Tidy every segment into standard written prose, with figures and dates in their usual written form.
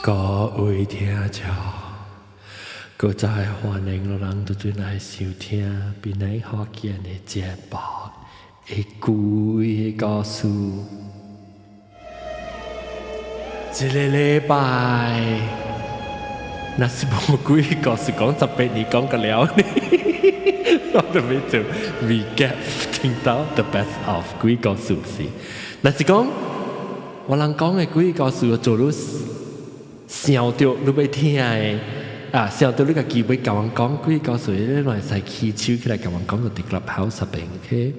各位聽眾，各在歡迎人都轉來收聽邊個福建的節目的鬼故事。這個禮拜，那是冇鬼故事講18年講個了呢，我哋咪做 recap 聽到 the best of 鬼故事先。那是講我人講嘅鬼故事做到。想到你要聽的想到你個機會甲我講鬼故事，你來使起手起來甲我講到啲 clubhouse 入邊 ，OK？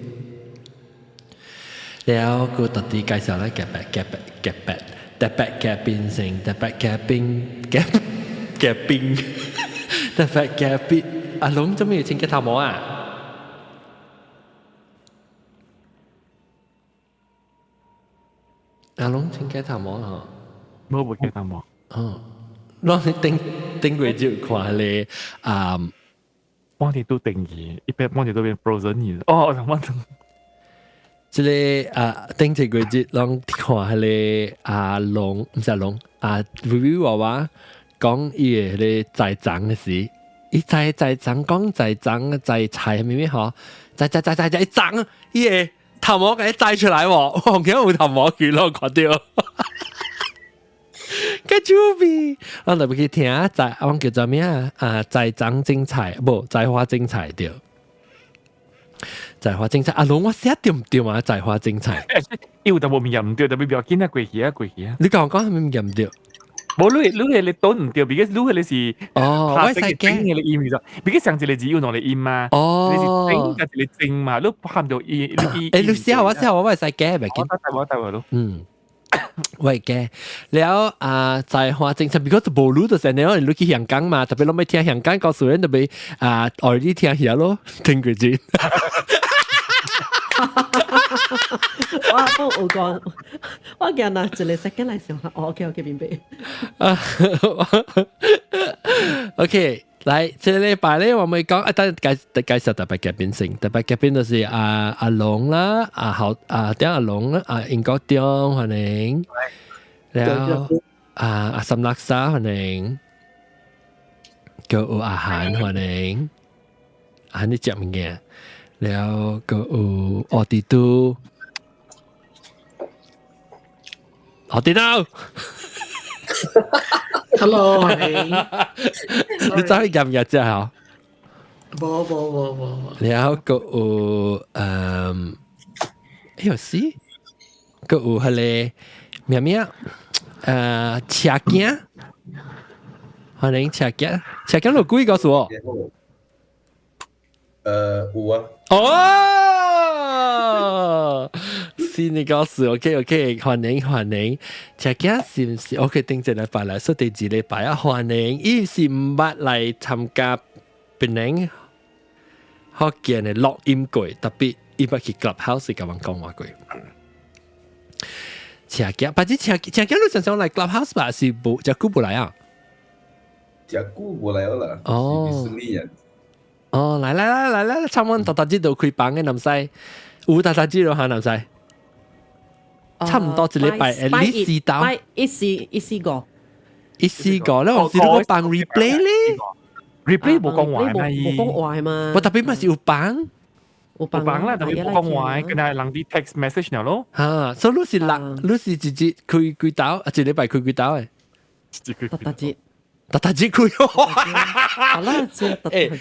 แล้วกูตัดที่介紹咧夾邊成夾邊阿龍做咩要清潔頭毛啊？阿龍清潔頭毛啊？冇會記得冇。哦，我頂過就看咧幫你都定義，一邊幫你都變 frozen 嘢。哦，我諗即係頂一個月，我看咧龍唔係龍，review 娃娃講伊個咧在長嘅事，伊在長講在長在菜咩咩嗬，在長，伊個頭毛嘅摘出來喎，我見到有頭毛佢咯，看到。個主筆，我特別去聽我叫做咩在長精彩，不在花精彩對，在花精彩。阿龍我寫對唔對嘛？在花精彩，有就冇面唔對，特別表見啊，過去啊。你講係咪唔對？冇你都唔對，because 你是我係整嘅你音咗，because 上次你只要攞你音嘛，你是整嘅你整嘛，你喊到音。你試下我係使嘅，咪見。我帶咯。喂嘅，แล้ว在花精彩 because 冇路就成日你去香港嘛，特別你咪聽香港故事咧，特別already 聽下咯，聽佢先。我講，我見嗱，一個 second 嚟上下，OK，明白。OK，來，這個禮拜咧，我們講等介紹特別嘉賓先，特別嘉賓就是阿龍啦，阿龍啦，英國中歡迎，แล้ว阿岑ลักษะ歡迎，ก็อาหาร歡迎，อาหารนี่จับมันไงแล้วก็ออติตูHello， 你走去入之後，冇。แล้วก็有時ก็係咧咩車鏡，歡迎車鏡落鬼告訴我。有啊。哦，是你告訴 OK， 歡迎。車鏡是唔是 OK？ 頂一禮拜來，所以第二禮拜歡迎，伊是唔捌來參加別人福建嘅錄音過，特別伊捌去 clubhouse 甲我講話過。車鏡，不知車鏡你常常來 clubhouse 吧？是不？只久不來啊？只久無來啦。哦。哦，來，參灣大節度開房嘅南西，有大節度嚇南西，差唔多一禮拜，at least 4到。一試過咧，我試到個辦 replay 咧 ，replay 冇講壞嘛，冇講壞嘛。我特別咪是有辦啦，特別冇講壞，跟係人啲 text message 嗱咯。嚇，所以你是直接開幾刀，一禮拜開幾刀誒？大節開。好啦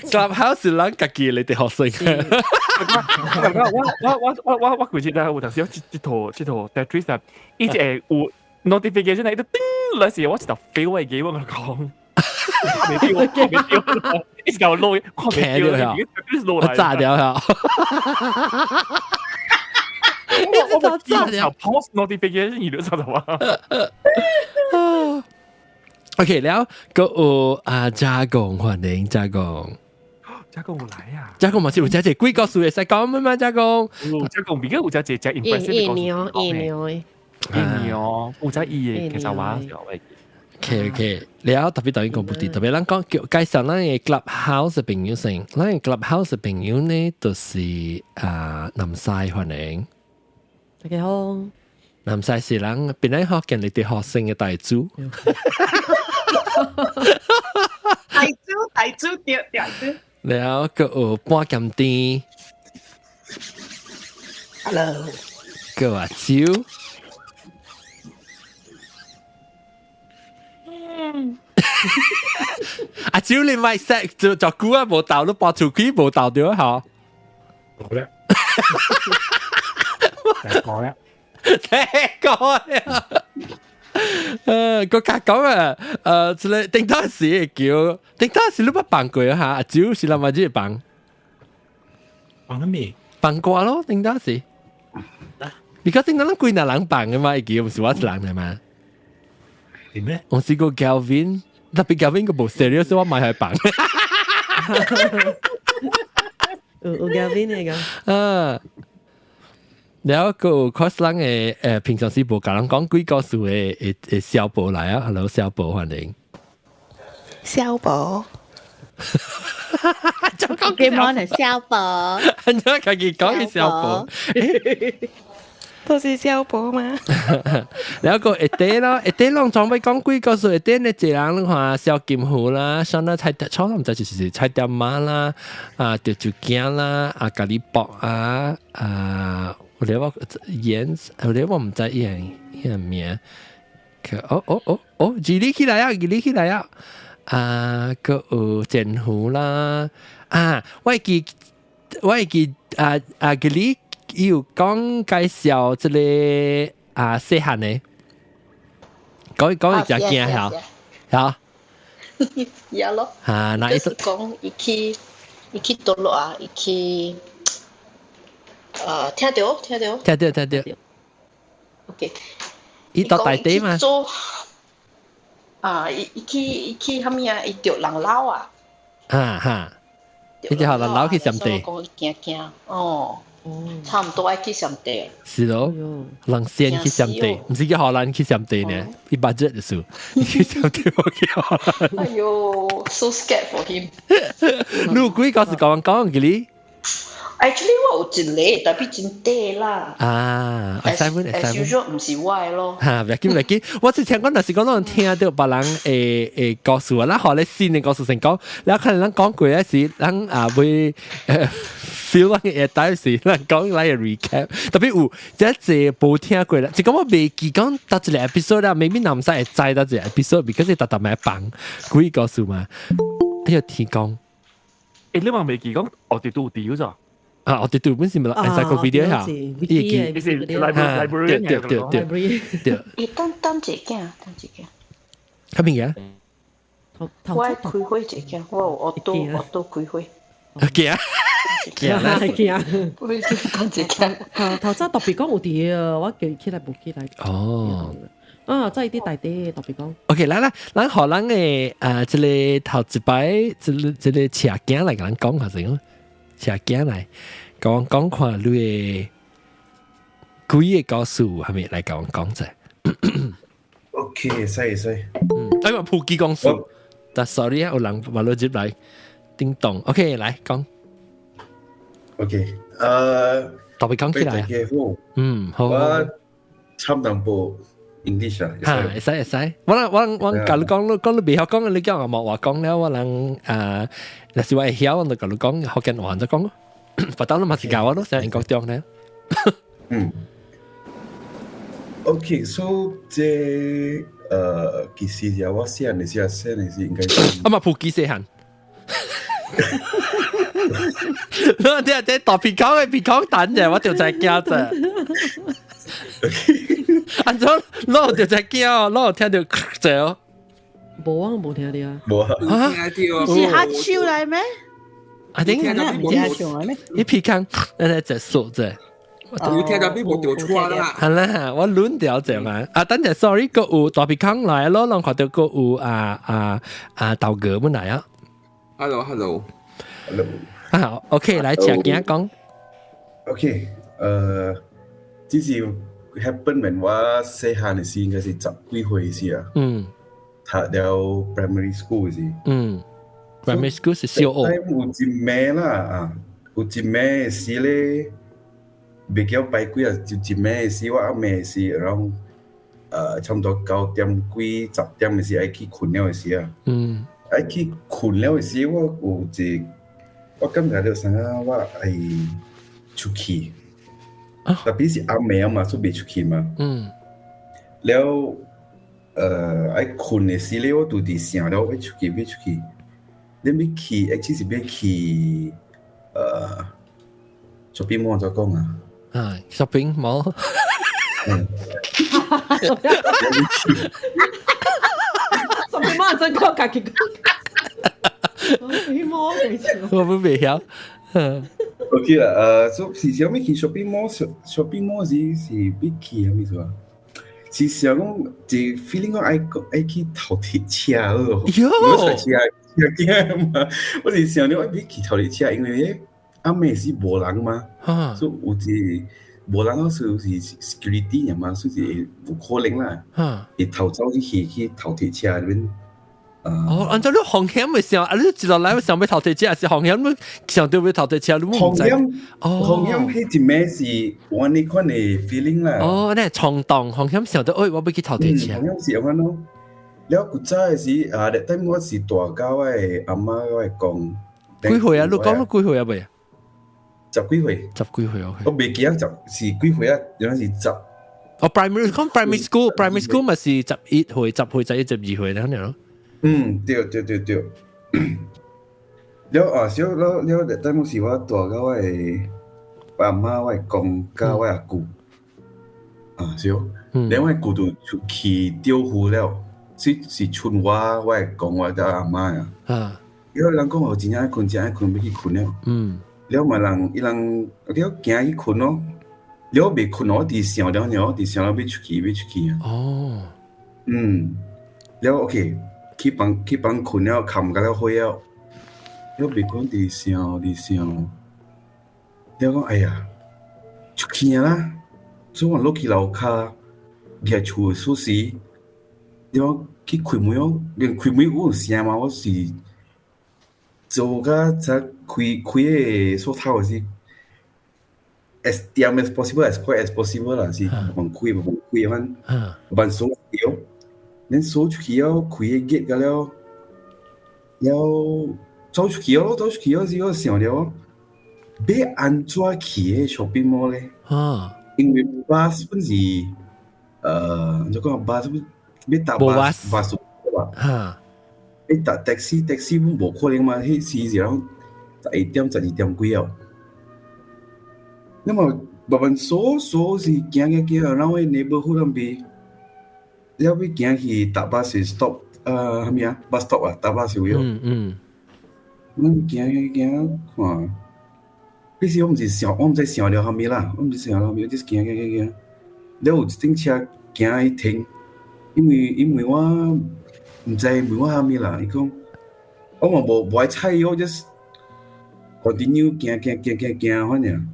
，clubhouse 人家己你哋學生。我估計咧，有陣時一套 Tetris 啊，一直有 notification 喺度叮，嗰時我一就 fail 嘅機，我講，未掉，一直就落，我未掉，我炸掉了。我炸掉 post notification 而家就話。OK， แล้วก็จ้ากง歡迎จ้ากง有來啊！จ้ากง嘛是有只鬼故事會使講咩嘛？จ้ากง而家有只 impressive 嘅鳥，有只嘢其實話 OK， แล้ว特別當然講唔啲，特別咱講介紹咱嘅 clubhouse 嘅朋友先，咱嘅 clubhouse 嘅朋友呢，就是南西歡迎。大家好。南西是人，邊啲學見你哋學生嘅大主。大豬掉豬。แล้วก็半鹹甜 Hello，個話蕉。阿蕉你咪食就估啊冇豆都播出去冇豆掉啊好咧，講咧，聽過啊！個格講啊，即係頂多時叫頂多時你不辦過啊嚇，阿蕉是諗乜嘢辦？講緊咩？辦過咯，頂多時。而家頂多人貴那人辦嘅嘛，叫唔是我一人嚟嘛。點咧？我試過 Galvin，特別 Galvin 個部 serious 我買去辦。有 Gavin 嚟噶。啊，แล้วก็ cos 人嘅平常時無甲人講幾個數嘅小寶嚟啊 ，hello 小寶歡迎。小寶，就講 Good morning，小寶，人家自己講嘅小寶。都是小寶嘛。แล้วก็เต้咯，เต้ลอง裝俾講幾個數，เต้呢一人話小金虎啦，上到菜炒唔知就是菜點媽啦，啊條竹驚啦，啊咖喱薄啊，我哋話鹽，我哋話唔知樣名，記你起來啊，個煎糊啦，我記記你。要講介紹即個細漢嘅，講一隻驚嚇，嚇，呀咯，那就是講一去倒落啊，一去，聽到聽到，OK，伊到大地嘛，做一去蝦米啊，伊着人老啊，伊就學人老去上地，講驚，哦。差唔多愛去上地。是咯，人先去上地，唔是叫荷蘭去上地呢，一budget 就數，去上地我去荷蘭。哎呦 ，so scared for him。你有幾個是講嘅哩？ Actually 我有一個，但係真低啦。as usual 唔是我咯。嚇，唔要緊，我之前講那是講人聽到別人誒告訴我，咱學咧新嘅告訴成講，然後可能咱講過一時，咱會feel 咱嘅帶時，咱講來嘅 recap，特別有即係冇聽過啦，就講我未記講到一個 episode 啦，maybe 南西會知到一個 episode，because 你特特咪幫鬼告訴嘛，哎呀天講，你話未記講，我哋都有屌咋？我哋對本是咪啦？encyclopedia 下，你是 librarian 對。等一件，係咩嘢？我開會一件，我都開會。驚啦！會等一件。頭先特別講有啲，我記起來冇記來。哦。真係啲大啲特別講。OK，來，咱荷蘭嘅即個頭一擺，即個車鏡嚟甲咱講下先。車鏡嚟講看你嘅幾個告訴係咪嚟講啫 OK，使。哎呀，普及講數，但 sorry 啊，有人話你接嚟，叮咚。OK，來講。OK，特別講起來。好。我參淡薄 English 啊。會使。我教你講你未曉講，你叫我冇話講了，我能若是我會曉，我就教你講，福建話就講咯。不當你嘛是教我咯，成日講中咧。OK，so 即其實有我細漢時應該是。嘛普及細漢。我啲人特別講嘅別講等啫，我就在驚啫。安怎攞就在驚，攞聽到啫。冇聽到啊。冇啊。是哈秋嚟咩？I think 係哈秋嚟咩？一皮康，那只數啫。有聽到邊部掉錯啦？係啦，我亂掉隻嘛。等陣 sorry，個有大皮康來咯，人看到個有豆哥本來啊。Hello。OK，來請講講。OK，之前 happen when 我細漢嘅時應該是10幾歲時啊。讀了 primary school 時。primary school 是小學。有一妹啦，有一妹時咧，未叫拜幾啊，就一妹時我阿妹時，然後差唔多9點幾10點嘅時愛去困了嘅時啊，愛去困了嘅時，我感覺到啥啊，我係出去，特別是暗暝啊嘛，所以未出去嘛，了愛困嘅時咧，我都伫想了，要出去，你要去，actually 是要去shopping mall 怎講啊？shopping mall。shopping mall 真講家己講。shopping mall 幾少？我唔明曉。OK 啦，是想要去 shopping mall，shopping mall 是要去咩事啊？是想講，即 feeling 講愛去頭鐵車咯。我坐車驚嘛，我是想了要去頭鐵車，因為暗暝是無人嘛，所以有一無人嗰時是 security 嘛，所以有可能啦。會逃走去頭鐵車嗰邊。按照你紅險嘅時候，你一落來想要頭鐵車，還是紅險你想到要頭鐵車，你冇唔知。紅險係一咩是玩呢款嘅 feeling 啦。你係衝動，紅險想到，我要去頭鐵車。紅險是咁樣咯。了古早嘅時，嗰陣我是大家我嘅阿媽我係講。幾歲啊？你講咗幾歲啊？未？10幾歲。10幾歲 OK。我未記得是幾歲啊？原來是10。primary school 咪是11歲、10歲、11、12歲咁樣咯。對。了小了，等時我大個我阿媽我講加我阿姑，小，然後我姑就出去釣魚了，是春話我講我甲阿媽啊，了人講我真正困要去困了，了嘛伊人了驚去困咯，了未困我哋想了要出去啊，了 OK。去幫困了，冚個了火了，了別講啲想，了講哎呀，出去啦，所以我落去樓下，入厝嘅鎖匙，了去開門哦，連開門有聲嘛，我是做個只開嘅鎖頭是 as 點 as possible as quick as possible 啦，是冇開翻，冇鎖匙。恁鎖出去了，開個 gate 個了，走出去了時，我想了，要安怎去個 shopping mall 咧？因為巴士本是就講巴士要搭巴士吧，要搭 taxi 本無可能嘛，迄時是講11點12點幾啊。那麼慢慢鎖是行，然後 neighborhood 那邊。了要行去搭巴士 stop， 係咪啊 ？bus stop 啊，搭巴士位哦。我行看，嗰時我唔知想了後面啦，我就是行。了有一頂車行去停，因為我唔知問我後面啦，伊講我嘛無愛踩我 just continue 行反正。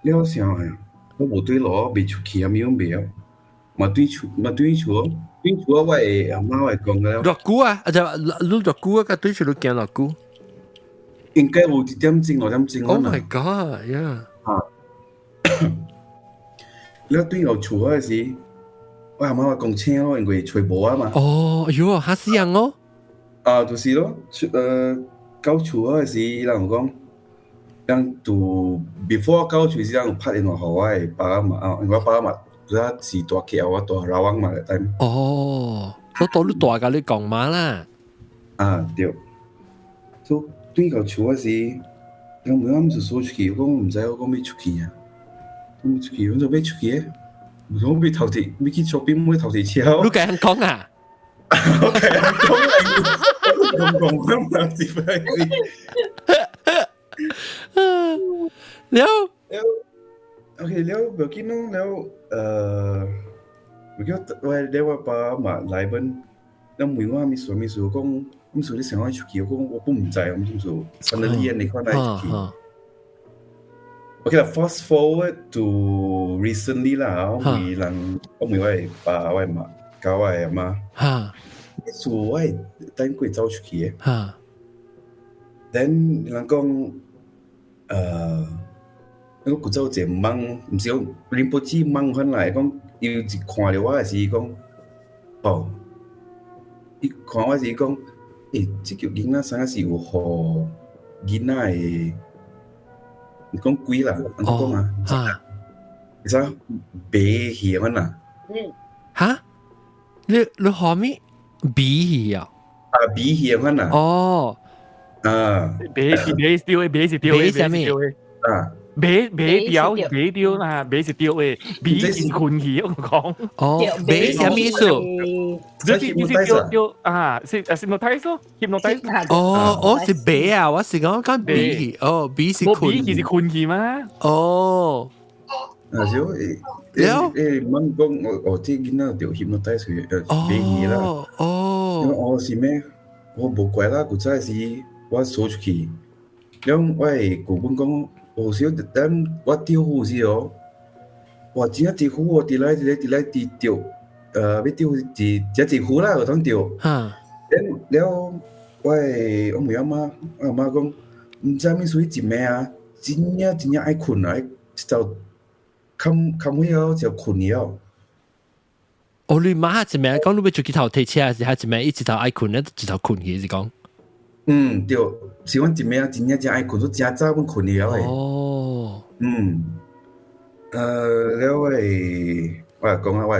了想哎，我無對路，未出去，後面我未啊。嘛對厝，我係阿媽係講嘅。落股啊！就你落股啊！個對厝都驚落股。應該有1點鐘2點鐘。Oh my god！ yeah。你對落厝嗰時，我阿媽話講車咯，因為吹無啊嘛。哎呦，嚇死人哦！就是咯，到厝嗰時，人講，人都 before 到厝時，人拍電話給我嘅爸媽，因為我爸媽。嗰時大橋我大老王嘛嘅time。我到你大個你講嘛啦。對。所以對個厝嗰時，人問我唔是鎖出去，我講唔知我講要出去啊。我就要出去嘅。我要頭鐵，要去 shopping mall 頭鐵車。你咁講啊？我咁講嘛，是咪？了。OK， 了唔要緊咯，了我爸嘛來本，了問我咪說講，唔說你想我出去，我講我不唔知，我唔說，suddenly你看來出去。OK 啦 ，fast forward to recently 啦，我問我嘅爸我嘅媽，教我嘅媽，你說我係等佢走出去嘅，then 人講我古早只梦，唔是讲林波子梦翻来讲，伊一看着我是讲，哦，伊看我是讲，即个囡仔生啊是有互囡仔诶，讲鬼啦，安怎讲啊？你知白戏安啦？哈？你何咪比戏啊？啊，白戏安啦？哦，白是丢诶，白是丢诶，白是丢诶。啊，白掉啦，白是丢诶，白是困去我講。哦，白什麼意思？你是丟啊？是 hypnotize 哦，我是白啊，我是講比哦，比是困。比是困去嗎？哦，啊，就問講我啲囡仔就 hypnotize 佢，白戲啦。哦，是咩？我無怪啦，古早時我掃出去，咁我係古本講。有時等我釣魚時哦，哇！真係釣魚哦，釣來釣，要釣只魚啦，有當釣。แล้ว我問阿媽講，唔知咩水一咩啊？真係愛困啊，就冚起哦，就困了。哦，你媽係咩？講你要出去頭睇車，還是係一咩？一頭愛困咧，一頭困去是講？對，是阮一咩啊？真正愛困，都真早阮困了誒。哦。了我係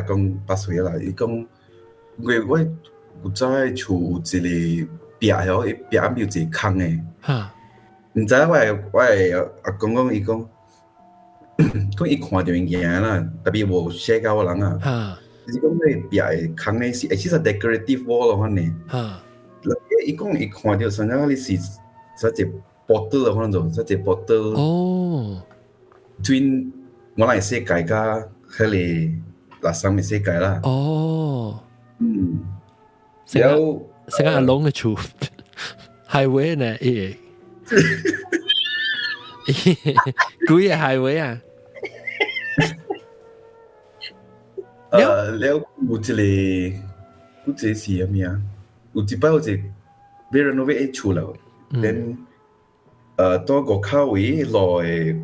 講8歲啦。伊講，因為我有早喺厝有一個壁哦，伊壁有一個坑誒。唔知我係阿公講，伊講，講伊看到物件啦，特別無寫到人啊。伊講迄壁誒坑誒是，其實 decorative wall 咯，反正。伊講伊看到上個你是實隻 bottle 可能就實隻 bottle。哦。twin 我嚟世界加迄個垃圾嘅世界啦。哦。成個阿龍嘅厝 highway 呢？幾個 highway 啊？了有一個是啥物啊？有一擺有一要 renovate 厝啦，then 多個口位路誒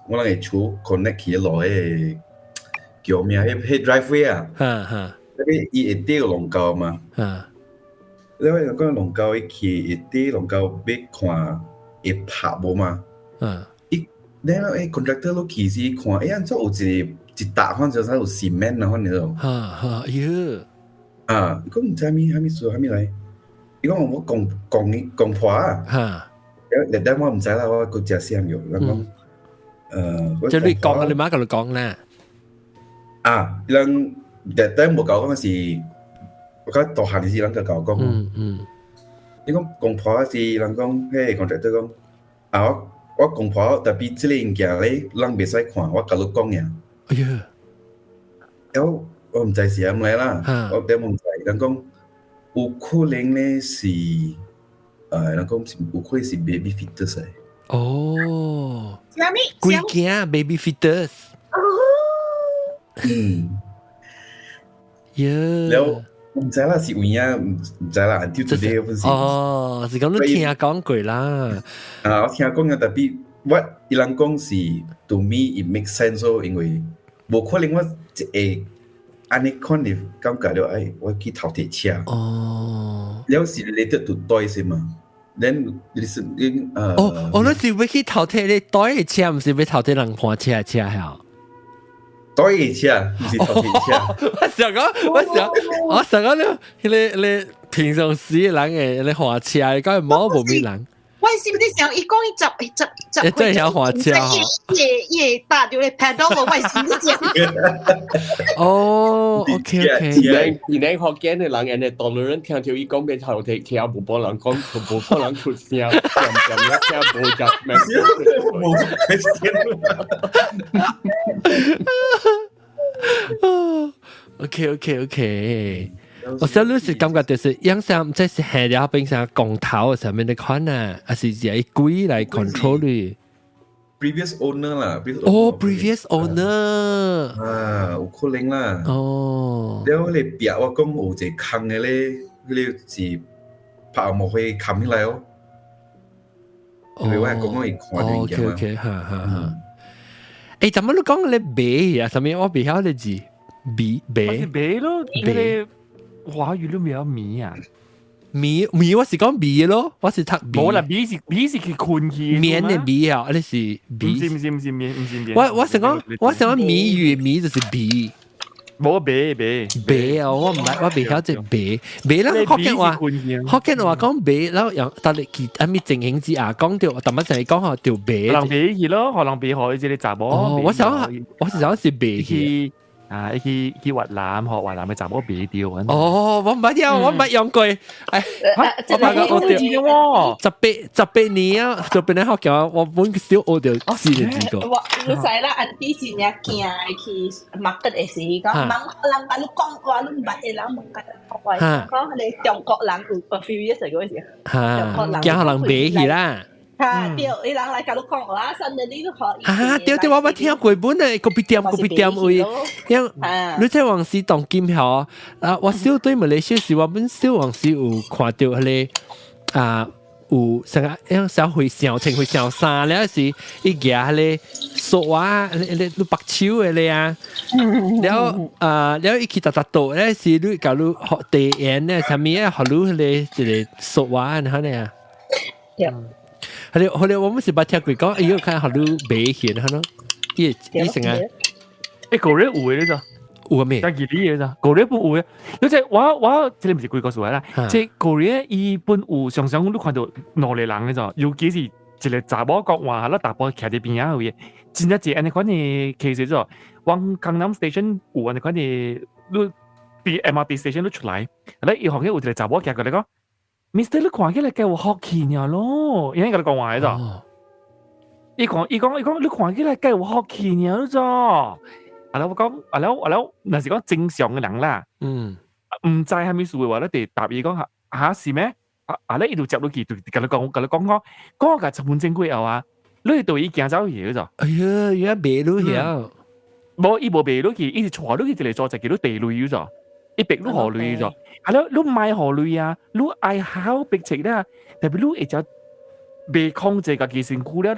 我哋厝 connect 去路誒叫咩？迄 driveway 啊，嗰啲伊會跌龍溝嘛，因為講龍溝伊去會跌龍溝要看會拍無嘛，伊然後contractor 落去時看，安怎有一笪反正有 cement 啊，反正就，伊講唔知蝦米做蝦米來，伊講我講破啊，但我唔知啦，我個只聲咗，人講，即係你講你媽嗰度講啦，人但冇講嗰時，我覺得大漢時人個講，你講講破時人講，嘿contractor講，我講破，特別這個物件咧，人袂使看，我甲你講呀。哎呀，我唔知是乜嚟啦，我點唔知，人講有可能咧是，人講有可能是 baby fetus 嚟。哦，幾件 baby fetus？ แล้ว唔知啦，是有影唔知啦 ，until today 本身。哦，是講你聽講過啦。我聽講嘅，特別我伊人講是 to me it makes sense 咯，因為無可能我會安尼看你感覺到，我去頭鐵車。哦。了是 related to toys 嘛 ？Then 你是你你是要去頭鐵你 toy 車，唔是要頭鐵人看車係？toy 車唔是頭鐵車。我想講你平常時嘅人嘅你看車，你講冇冇咩人？我是不是想伊講伊十真係有看車也打掉你 pedal 我是不是？哦 ，OK， 而你學見嘅人，人哋當人聽到伊講嘅頭條，聽無幫人講，無幫人出聲，點聽無入名。OK。我小時是感覺就是樣上即係下了變成公頭上面的款啊，還是一鬼來 control 你。previous owner 啦，previous owner 有可能啦。哦，แล้ว你壁我講有一個坑嘅咧，佢是拍幕去冚起來哦。因為我係講我係看到嘅嘛。OK，誒，怎麼你講你白啊？什麼我未曉你字白白咯，你華語都未有米啊？米我是講米咯，我是讀米。冇啦，米是佢困去。棉嘅米啊，你是米？唔是棉。我想講米語米就是米。冇白啊！我未曉只白啦。福建話講白，然後用但係其阿咪正形字啊，講到特乜成日講下條白。可能白去咯，可能白可以即係雜波。哦，我想是白去。啊！去越南學越南嘅雜波白掉。哦，我唔係我唔係用過。我把個學掉。18年啊，18年學嘅我本少學掉4年幾個。你使啦，安啲是日行去market 嘅時講，人把你講話你唔捌嘅人冇得學。講你中國人有 few years ago 嘅時候，驚人白去啦。對，你人嚟教你講話，甚至你都可以。對，我聽過本嚟個別店位，因你在往時當金橋啊，我小對馬來西亞時，我本小往時有看到迄個有成個樣小會小青會小衫咧，是一件迄個索啊，你白手嘅咧啊，然後一起搭到咧是你教你學地緣咧，上面學你迄個一個索啊，然後咧啊。後來我們是把聽過講，有看好多白顯的咯，伊成啊，嗰日有嘅咧咋？有咩？但係呢嘢咋？嗰日不有嘅，有隻我即係唔是幾個數啦，即係嗰日伊本有常常都看到內地人嘅咋，尤其是一個查某講話啦，大波徛喺邊啊嘅，真係安尼款嘅其實就往江南 station 有安尼款嘅，你比 MRT station 都出來，咧伊行嘅有一個查某徛過嚟講。Mister 你看起來夠學氣呢咯，因為佢講話喺度。伊講，你看起來夠學氣呢咗。阿我講，阿佬，那是講正常嘅人啦。唔知係咪數嘅話咧，哋答伊講嚇是咩？阿咧伊度接落去，同你講個十分正規啊！你對伊行走嘢咗。哎呀，而家白路嘢。冇，伊冇白路去，伊是坐落去就嚟坐就叫到地雷咗。一白路河雷咗，係咯，你買河雷啊，你愛好白色啦，但係你一隻被控制嘅基身軀咧，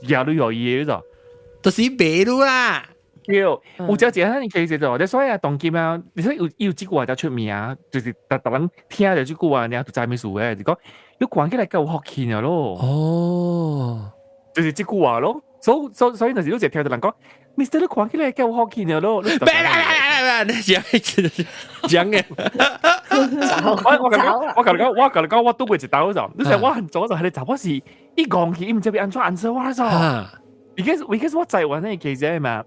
也都有嘢咗，就是白路啦。有隻其實就，你所以啊，當今啊，你說有幾句話就出名啊，就是特人聽就幾句話，你都知咩數嘅，就講你講起來夠學氣啊咯。哦，就是這句話咯，所以那時你就聽到人講。Mister 你看起來夠好見嘅咯，你講嘅，我講，我都會知道咗。你成我很早就係你查我是一講起，唔知俾安怎answer我咗。because 我在玩呢個 case 嘛，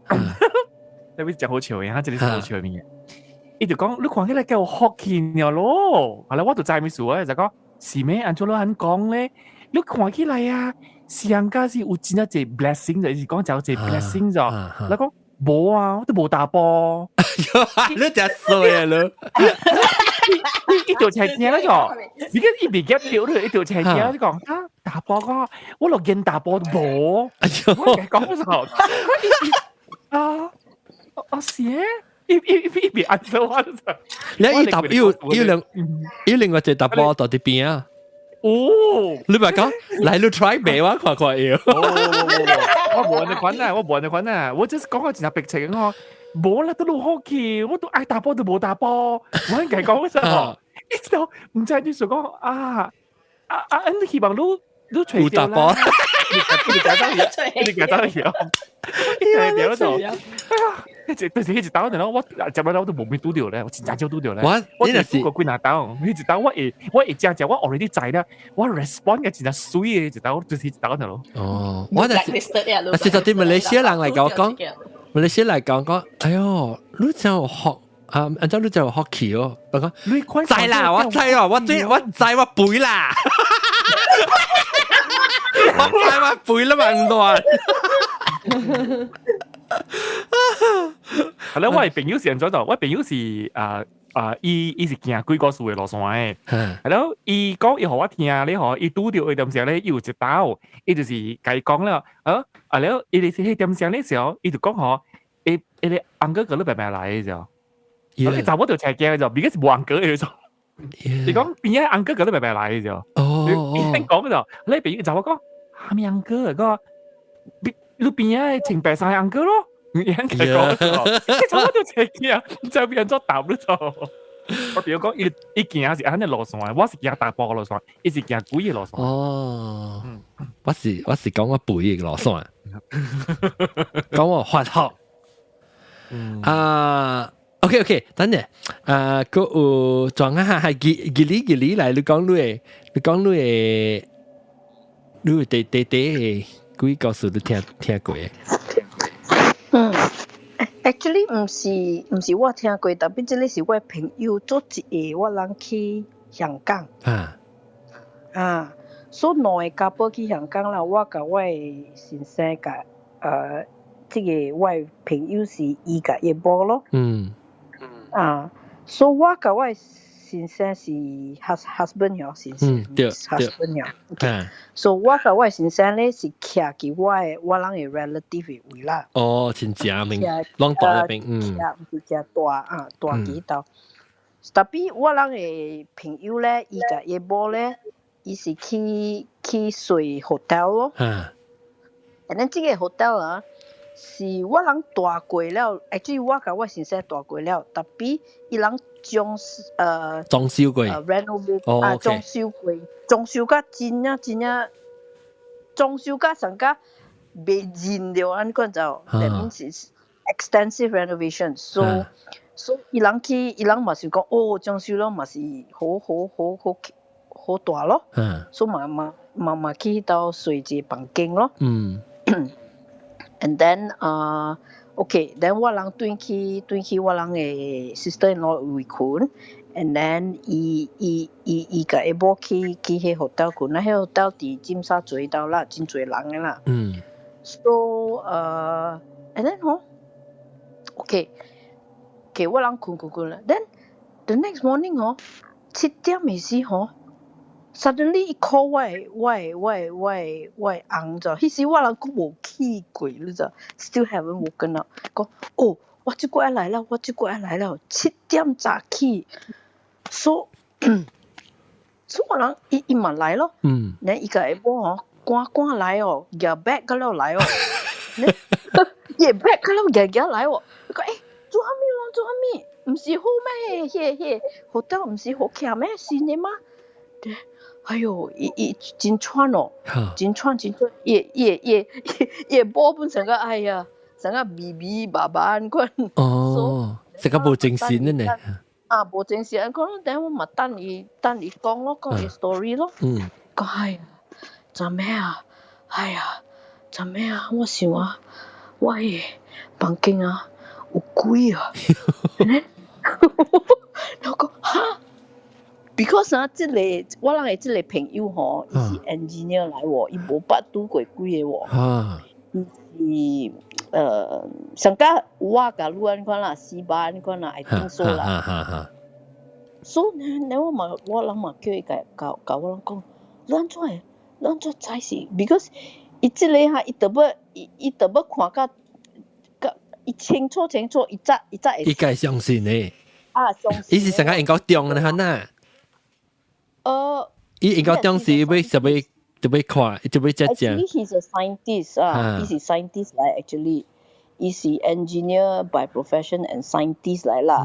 你會講好笑嘅，佢真係好笑嘅嘢。伊就講你看起來夠好見嘅咯，後來我就知咩事啊，就講是咩安怎你肯講咧？你看起來啊。上家是有真一隻 blessing 就係講就隻 blessing 咗，你講冇啊，我都冇打波，你真衰啊你！一條斜線咧咗，而家一邊夾掉咧一條斜線咧講啊打波個，我落見打波都冇，我講咗我是一邊按手我就，你一打要另外隻打波到啲邊啊？哦，你咪講嚟你 try 咩話？看要。我冇人哋滾啊！我只係講個真係白情我，冇啦都老好奇，我都愛打波都冇打波，我係講嗰陣，一直到唔知你所講啊，你希望都除掉啦，你搞到嘢，掉咗。一直打嗰陣我接落我都冇咩拄掉咧，我真正拄掉咧。我真係個鬼拿刀，一直打我一隻我 already 知啦，我 respond 嘅真係水嘅，一直打就是一直打嗰陣咯。哦，我係實對馬來西亞人嚟講，馬來西亞嚟講，哎呦，你就學按照你就學期哦，我講知啦，我知啦，我知我背啦，我知我背啦嘛唔斷。係啦，我係朋友上咗度，我朋友是伊是行幾個數嘅路線嘅，係咯，伊講伊學我聽，你學伊拄到嗰點時咧，伊有一道，伊就是甲伊講啦，แล้ว伊哋是迄點時咧時候，伊就講嗬，伊哋安哥嗰度白白來嘅就，你查某條斜鏡嘅就，而家是冇安哥嘅就，你講邊個安哥嗰度白白來嘅就，伊聽講嘅就，你朋友查某講，係咪安哥個？路邊啊清白衫嘅 uncle 咯，你講咗，你做乜都車嘅，你就變咗搭咗就。我比如講，一件是安尼路線，我是行大埔嘅路線，伊是行貴嘅路線。哦，我是講我肥嘅路線，講我發學。OK， 等陣，個有狀下係吉利嚟，你講你地幾個數都聽過嘅。actually 唔是我聽過，特別這裡是我朋友做一個我人去香港。所以兩個家寶去香港啦，我甲我先生甲這個我朋友是伊甲伊某咯。所以我甲我先生是 husband 樣先生，husband 樣。所以我甲我先生咧是徛喺我人嘅 relative 嘅位啦。哦，親戚明，啷大嗰邊，徛唔是徛大幾度。特別我人嘅朋友咧，伊甲伊某咧，伊是去睡 hotel 咯。然後這個 hotel 啊，是我人大過了，actually 我甲我先生大過了，特別伊人裝修過，renovate 裝修甲真啊，裝修甲上甲未rental了，安講就 that means is extensive renovation。so 伊人嘛是講哦，裝修了嘛是好大咯。所以嘛去到睡一個房間咯。And then okay, then 我人轉去我人嘅 sister-in-law 位困 ，and then 伊甲伊某去迄 hotel 困，迄 hotel 佇尖沙咀度啦，真濟人嘅啦。So and then okay, 我人困啦。Then the next morning 7點嘅時suddenly 伊 call 我翁咗，迄時我人佫無起過，你知 still haven't woken up。講哦，我即個要來了，7點早起，所以我人伊嘛來咯，然後伊甲伊某趕來哦，夾 bag 嗰度來哦，伊 bag 嗰度夾來哦，佢講做啥物？唔是好咩？迄 hotel 唔是好強咩？是你嗎？哎呦，伊真喘哦，真喘，伊波本成個哎呀，成個微爸安款。哦，成個無精神呢？無精神，講等我咪等伊講咯，講伊 story 咯。講哎呀，做咩啊？我想啊，我嘅房間啊有鬼啊！我講哈。Because 我人嘅這個朋友伊是 engineer 來喎，伊無捌拄過鬼嘅喎，伊是上加我甲你安款啦，4班安款啦，I think so 啦。所以呢，我人嘛叫伊甲我人講，咱怎知是 ？Because 伊這個伊特別看甲伊清楚，伊早會。伊該相信呢。相信。伊是上加應該中嘅很呐。伊應該當時要看，就要只。Actually, he's a scientist. He's a scientist 來 actually. He's an engineer by profession and scientist 來啦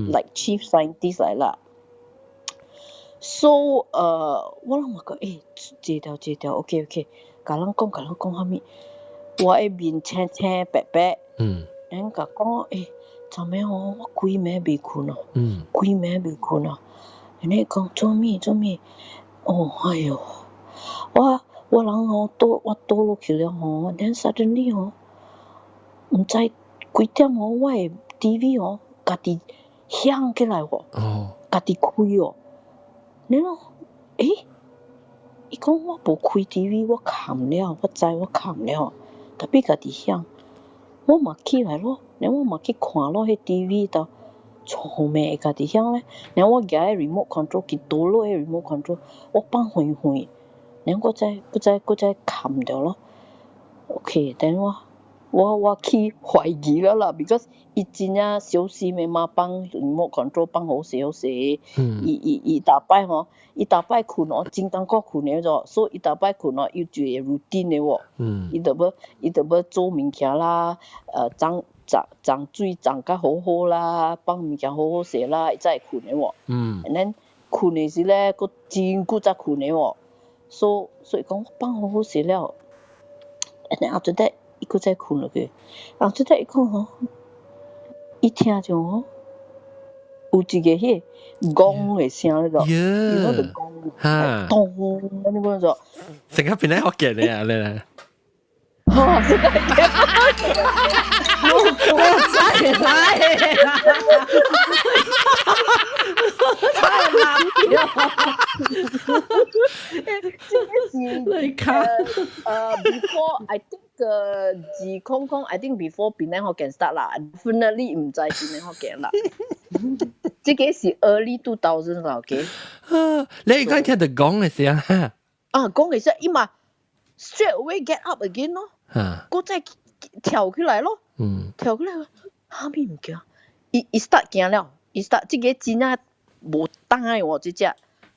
，like chief scientist 來啦。So 我諗話講，借條 ，OK， 甲人講下面，我一面青白，人甲講做咩我幾暝未困啊，人哋講做咩？哦，哎呦，我人我倒落去了then suddenly 唔知幾點我嘅 TV 家己響起來家己開你咯，伊講我無開 TV， 我冚了，我知我冚了，特別家己響，我嘛起來咯，然後我嘛去看咯，迄 TV 度。做咩家己響咧？然後我夾喺 remote control， 佢倒落喺 remote control， 我放遠，然後我再冚掉咯。OK， 等我我去怀疑了啦 because 伊真正小事咪嘛帮 remote control 帮好势好势，伊大摆吼，伊大摆困哦，真当个困了咗，所以伊大摆困哦，要做 routine 的喎，伊就要做物件啦，涨水涨甲好好啦，帮物件好好势啦，伊才会困的喎，and then 困的时咧，佫真久才困的喎，所以讲帮好好势了 ，and then after that 伊佫再困落去，after that 伊讲吼，伊听着吼，有一个迄讲的声咧咗，伊嗰度讲，咚，安尼講咗，成個變嚟學嘅啊你。哈，這個我再來，你看，before I think 自空空 I think before 邊咧學嘅 start 啦 ，definitely 唔在邊咧學嘅啦。這個是 early 2000啦 ，OK。你講聽到講嘅時候，講嘅時候，伊嘛 straight away get up again 咯，佢再跳起來咯，跳起來，嚇咩唔叫？伊 start 驚了，伊 start 這個真係無當嘅喎，這隻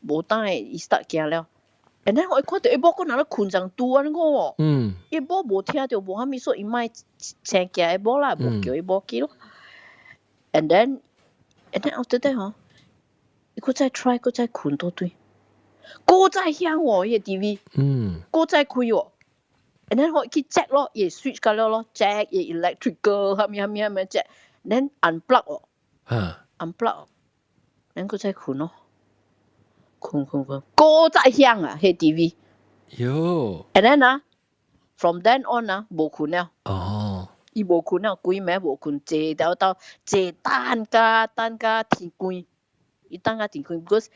無當嘅，伊 start 驚了。然後我看到伊某個人咧困上拄安尼個喎，伊某無聽到無蝦米，所以伊莫請叫伊某啦，無叫伊某去咯。And then after that 吼，伊佫再 try， 佫再困倒對，佫再響喎，迄個 TV，佫再開喎。And then 我去 check 咯，伊 switch 個了咯 ，check 伊 electrical 蝦米 check，then unplug 哦，unplug，然後佫再困咯。困，個再響啊，迄 TV。喲。And then 啊 ，from then on 啊，無困了。哦。伊無困了，規暝無困，坐到等甲天光，伊等甲天光 ，because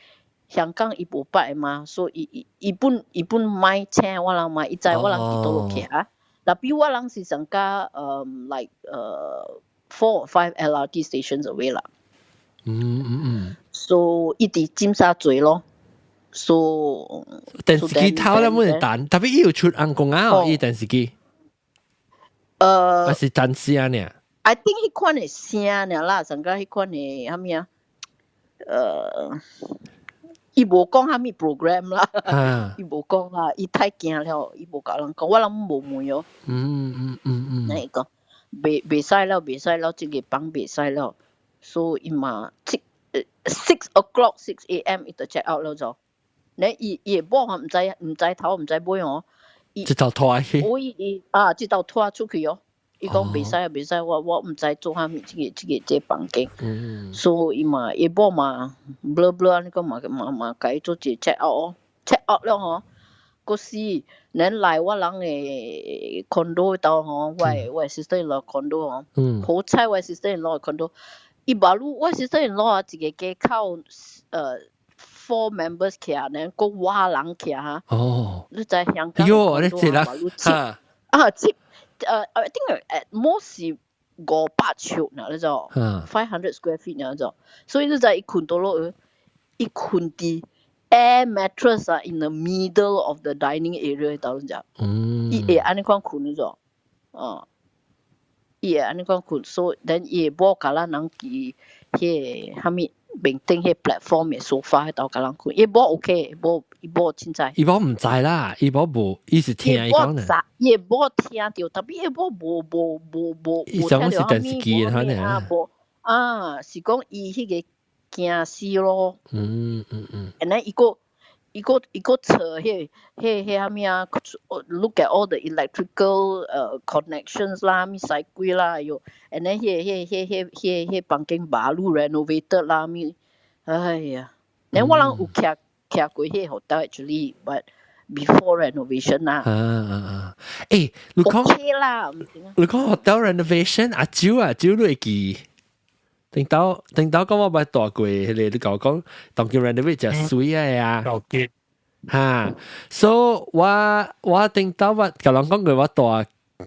香港伊無捌嘛，所以伊本買請我人嘛，伊知我人佇倒落去啊。但比我人是上加like 4 or 5 LRT stations away 啦。So 伊佇尖沙咀咯。So 電視機頭咧冇人彈，特別伊有出紅公仔哦，伊電視機。還是單聲呢 ？I think 迄款嘅聲呢啦，上加迄款嘅蝦米啊？伊無講蝦米 program 啦，伊無講啦，伊太驚了，伊無甲人講，我人無問哦。那伊講袂使了，即個房袂使了，所以伊嘛6 o'clock 6 a.m. 伊就 check out 了咗。你伊會摸唔知頭唔知尾哦。即頭拖去，即頭拖出去哦。伊講袂使，我唔知做蝦米，這房間，所以嘛，伊某嘛 blur 安尼個嘛，甲伊做一 check out 哦 ，check out 了吼，嗰時咱來我人嘅 condo 度吼，我 sister-in-law condo 吼，好彩我 sister-in-law condo，伊馬路我 sister-in-law 啊，一個家口4 members 徛，然後我人徛哈。哦。你在香港喲，你知啦？接I think at most 是500尺呢，你就500 square feet 呢就，所以你在伊困到落，伊困啲 air mattress 啊 in the middle of the dining area 度你就，伊會安尼講困你就，伊會安尼講困，所以等伊無甲咱人去迄蝦米。面頂迄 platform 嘅sofa 喺度甲人困，伊無 OK， 伊無凊彩。伊無唔知啦，伊無，伊是聽伊講嘅。伊無聽到，特別伊無伊想是電視機嘅，可能是講伊迄個驚死咯。and then 伊個扯迄蝦米啊 ，look at all the electrical connections 啦，咪使鬼啦喲。and then 迄房間馬路 renovated 啦咪，哎呀，然後我人有徛過迄 hotel actually，but before renovation 啦。誒，你講 OK 啦，你講 hotel renovation，阿蕉你會記？頂到講我捌大過，你講當叫 renovate 就水啊呀。嚇，所以我頂到我甲人講過我大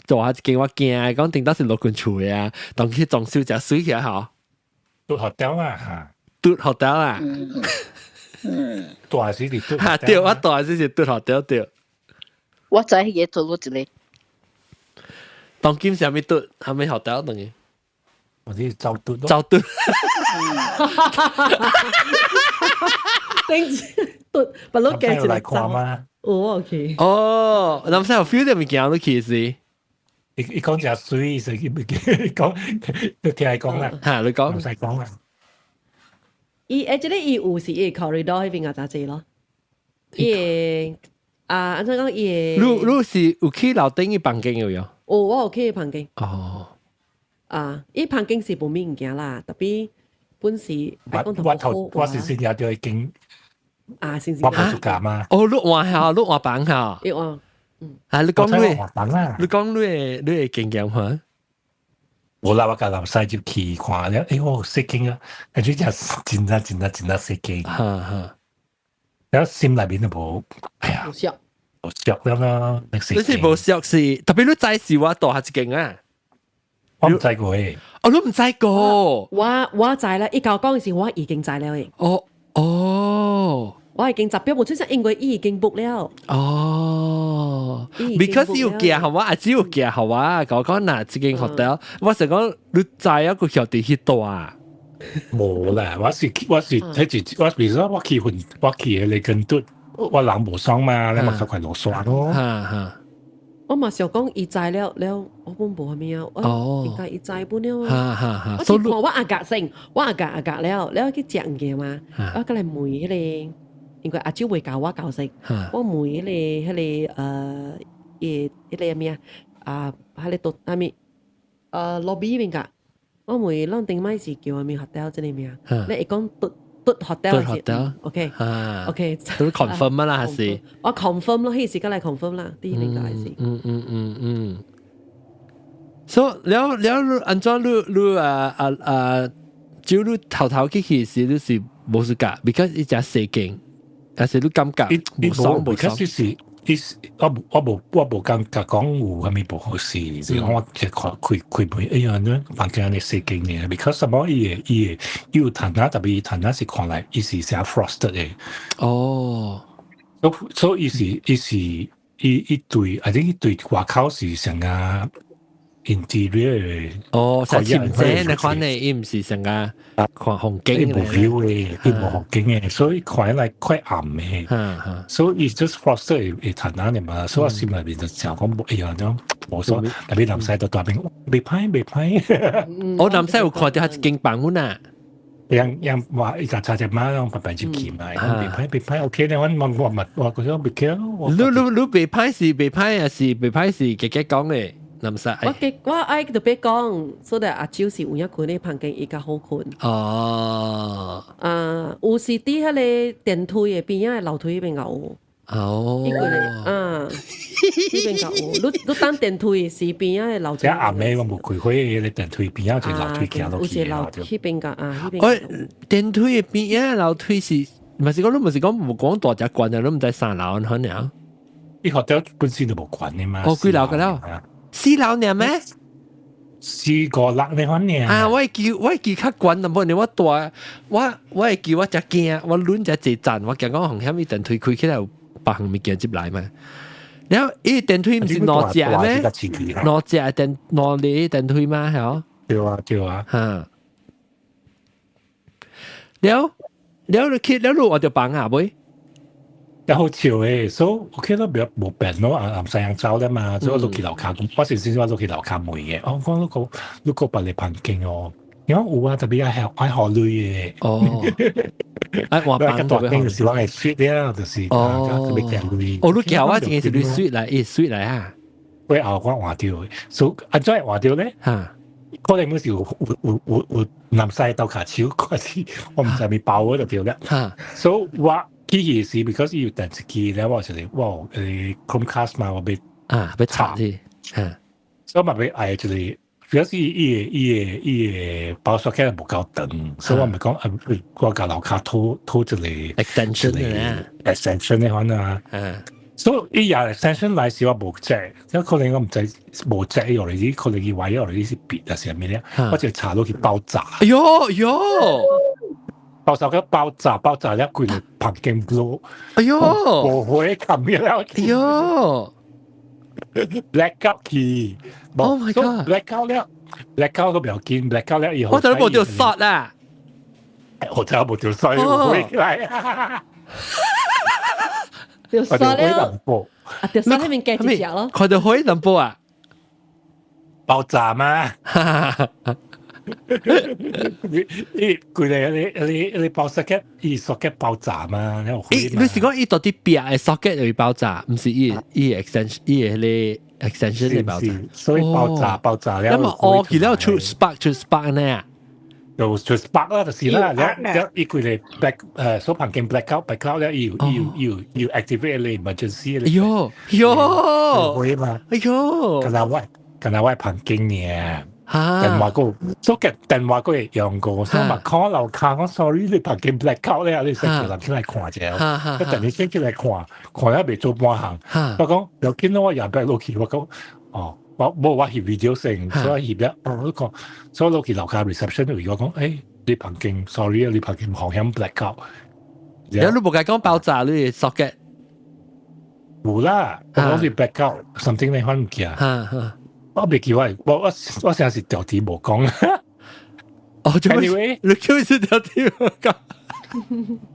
下一間我驚，講頂到是落緊厝啊，當去裝修就水嘅嗬。嘟學掉啊嚇，嘟學掉啊。大時你嘟。嚇對，我大時是嘟學掉對。我知迄個做咗一個。當今是咪嘟？係咪學到等於？我啲周嘟咯。周嘟。頂住嘟，不嬲嘅就嚟看嘛。哦 ，OK。哦，諗晒有 feel 啲物件都其實。你講只水，所以講你聽佢講啦。嚇，你講。唔使講啦。actually 伊有是伊 corridor 迄邊個雜誌咯。伊安怎講伊？你是有去樓頂嘅房間有？哦，我有去房間。哦。伊房間是無咩物件啦，特別本時我是先有咗已經。先我冇暑假嘛。哦，你換下，你換房下。你換。你講你講你嘅經驗嚇。我啦，我甲南西就去看了，我識經啊，跟住就真識經。然後心裏面就冇，哎呀，冇熟了啦，你是冇熟是，特別你知是我度下一間啊。我唔知過誒。哦，你唔知過。我知啦，伊甲我講嘅時，我已經知了誒。哦。我已經集標，無出聲，因為伊已經 book 了。哦 ，because 要寄係我，阿姊要寄係我，講嗱，自己學到，我成講你在一個橋地去度啊。冇啦，我是睇住我，譬如講我去你跟嘟，我人無爽嘛，你咪較快落爽咯。我嘛想講伊知了，我本無係咩啊？應該伊知本了。我是看我阿格先，我阿格了去食嘅嘛，我過來問迄個。因為阿舅會教我教識，我每迄個咩啊，迄個讀阿咪lobby 邊個，我每兩頂麥是叫阿咪 hotel 真係咩啊？你講讀 hotel ，OK，都 confirm 啦，還是我 confirm 咯，迄時間嚟 confirm 啦，啲邊個係是。所以了，安怎你就你頭去時你是冇事㗎 ，because 一隻細間。但是你感覺冇爽冇爽，我冇感覺講有係咪冇好事，即係我即係開門，哎呀呢房間你設計嘅 ，because 什麼伊有彈啊，特別伊彈啊是看來伊是寫 frosted 嘅。哦，所以伊對，I think 伊對外口是成個 interior 哦，實潛井你看你，伊唔是成個看風景冇 view 嘅，伊冇風景嘅，所以看嚟快暗嘅。所以 just frosted 會彈啊嘛，所以我心裏邊就想講，哎呀，咁冇所，特別南西到大邊，未歹。我南西有看到係一間房屋啊。yang wah ikan cacat malang papai jiki mai被拍 OK 咧，我覺得別嘅。你被拍是被拍啊，是被拍是嘅講嘅。我愛特別講，所以阿舅是有影困嘅房間伊較好困。哦。有時啲迄個電梯嘅邊啊，樓梯邊有。哦。呢個咧，呢邊有。你等電梯是邊啊，樓梯。即係暗暝我冇開開你電梯邊啊，就樓梯行落去。有樓梯邊個啊？電梯嘅邊啊，樓梯是，唔係講你唔係講冇講大隻關啊，你唔知3樓可能。你學到本身就冇關嘅嘛。幾樓嘅啦？4樓呢咩？4個樓你可能啊！我記較關啊，無你我大，我記我只驚，我輪只坐站，我驚講紅險伊電梯開起來有別項物件接來嘛。然後伊電梯唔是兩隻咩？兩隻電梯嘛，係哦。對啊。嚇！了你去了路我就幫下妹。又好潮誒，所以我見到比較冇病咯，南西洋州咧嘛，所以落去樓下咁，我先話落去樓下梅嘅，我講嗰個白泥棚徑哦，因為有啊特別係愛學類嘅。哦，我幫特別係時話係 sweet 咧，就是特別嘅類。哦，你叫我淨係你 sweet 嚟，sweet 嚟啊！我後我換掉，所以安怎換掉咧？嚇，可能嗰時有南西鬥卡超嗰時，我唔知咪爆嗰度掉咧。嚇，所以我。其實是 because 要電視機咧，我就係哇，Chromecast 嘛，我被插啲，所以咪被嗌就係，主要是伊個包裝起來冇夠長，所以我咪講我架樓卡拖就嚟 extension 咧 ，extension 咧可能啊，所以伊廿 extension 嚟時我冇隻，因為可能我唔知冇隻落嚟啲，可能佢話落嚟啲是別啊，成咩咧，我就查到佢爆炸。哎呦！爆炸一句嚟拍鏡咯，哎呦，我會咁樣，哎呦， blackout 去。Oh my god！ blackout 了 ，blackout 都唔要緊 ，blackout 了以後。我就冇條 shot 啦。我真係冇條 shot，我會嚟。條 shot 了，條 shot 裏面夾一隻咯。佢哋可以能波啊？爆炸嘛！你爆 socket， socket 爆炸嘛？你是講伊到底邊嘅 socket 會爆炸，唔是伊 extension 伊個 extension 嚟爆炸，所以爆炸了。咁啊，哦，佢咧出 spark 呢？就 spark 啦，就是啦。แล้วอีกคนเลย black 所以ผ่านเกม blackout แล้วอยู่ activate เลย emergency เลย會嘛？กันว่าผ่านเกมเนี่ย電話個，所以電話個會用過，所以嘛 call 樓卡講 sorry 你ผ่านเกม blackout 咧，你先叫人出來看啫，一陣你先叫嚟看了未做半行，我講有見到我入 back 落去，我講哦。我翕 video 先，所以翕咗，我講，所以落去樓下 reception 度，我講，誒，你旁邊 sorry 啊，你旁邊航向 blackout。有你冇計講爆炸你 socket？冇啦，我講是 blackout，something 你可能唔記啊。我未記我成日是條題冇講。哦 ，anyway， 你叫是條題冇講。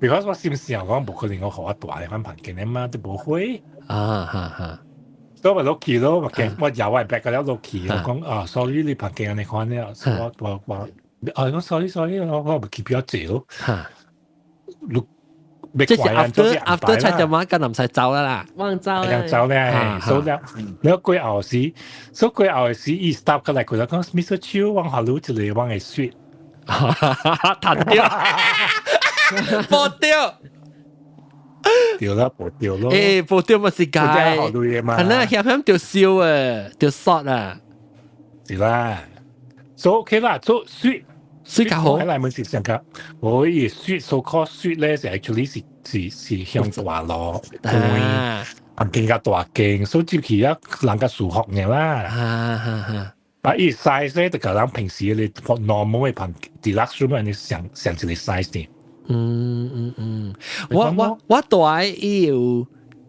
because 我先時候講冇可能我學一大你翻旁邊啊嘛，都冇會。所以我落去咯，我又係 back 咗落去，我講啊 ，sorry 你拍鏡你看咧，我講 sorry， 我唔記咗字咯。即係 after 出電話，咁唔使走啦，忘走啦，走咧，所以你過後時，所以過後時一 stop 過嚟，佢就講 Mr. Chiu 往下路就嚟往係 sweet， 彈掉，破掉。掉啦，破掉咯。誒，破掉咪是解，係啦，險條燒啊，條 shot 啊，是啦，所以 OK 啦，所以水較好。喺內門是上個，我以 so called sweet 咧，就 actually 是向大咯，更加大徑，所以接起啊，人家數學嘅啦。但係 size 咧，就個人平時你 normal 嘅盤 deluxe room 你上一個 size 啲。我大伊有